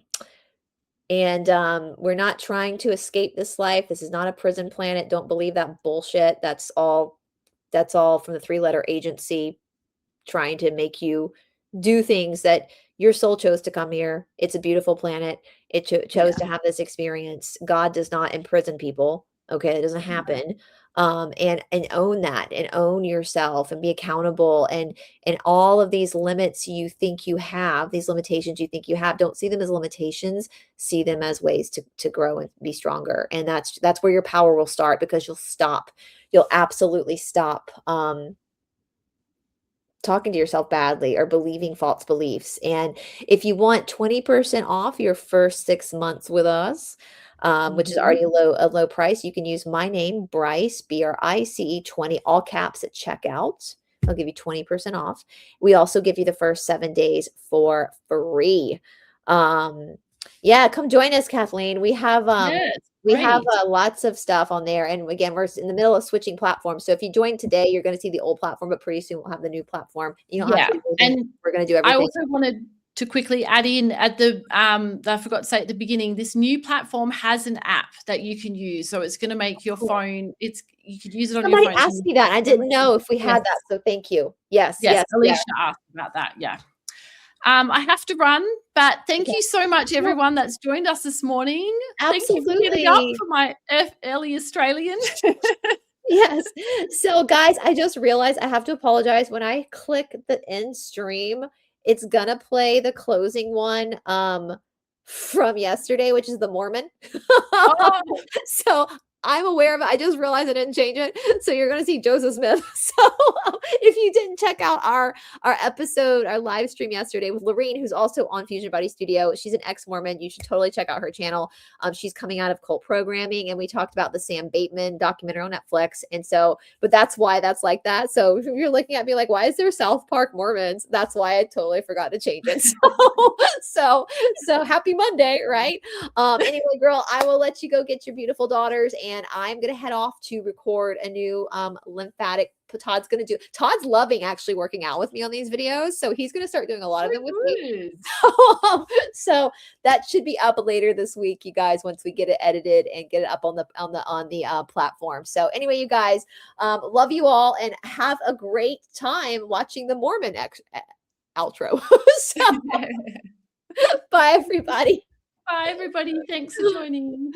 we're not trying to escape this life. This is not a prison planet. Don't believe that bullshit. That's all from the three-letter agency trying to make you do things that your soul chose to come here. It's a beautiful planet. It chose Yeah. to have this experience. God does not imprison people. Okay, it doesn't happen. And own that, and own yourself, and be accountable, and all of these limits you think you have, these limitations you think you have, don't see them as limitations, see them as ways to grow and be stronger. And that's where your power will start, because you'll absolutely stop talking to yourself badly or believing false beliefs. And if you want 20% off your first 6 months with us, which is Mhm. already a low price, you can use my name, Brice, BRICE 20, all caps at checkout. I'll give you 20% off. We also give you the first 7 days for free. Yeah, come join us, Kathleen. Yes. We have Great. lots of stuff on there. And again, we're in the middle of switching platforms. So if you join today, you're going to see the old platform, but pretty soon we'll have the new platform. You don't have Yeah. to do anything. And We're going to do I everything. also wanted to quickly add in at the I forgot to say at the beginning, this new platform has an app that you can use. So it's going to make your Cool. phone, you could use it on your Somebody phone. asked me that. I didn't know if we Yes. had that. So thank you. Yes, Yes, yes, yes. Alicia asked about that. Yeah. I have to run, but thank Okay. you so much, Yeah, everyone that's joined us this morning. Thank you for getting up absolutely. for my early Australian. Yes. So guys, I just realized I have to apologize. When I click the end stream, it's gonna play the closing one from yesterday, which is the Mormon. Oh, So I'm aware of it. I just realized I didn't change it. So you're gonna see Joseph Smith. So if you didn't check out our episode, our live stream yesterday with Lorene, who's also on Fusion Body Studio, she's an ex-Mormon. You should totally check out her channel. She's coming out of cult programming, and we talked about the Sam Bateman documentary on Netflix. And so, but that's why that's like that. So if you're looking at me like, why is there South Park Mormons? That's why I totally forgot to change it. So happy Monday, right? Anyway, girl, I will let you go get your beautiful daughters, and I'm gonna head off to record a new lymphatic. Todd's loving actually working out with me on these videos, so he's gonna start doing a lot of them with me. good. So that should be up later this week, you guys, once we get it edited and get it up on the platform. So anyway, you guys, love you all, and have a great time watching the Mormon outro. So bye, everybody. Bye, everybody. Thanks for joining.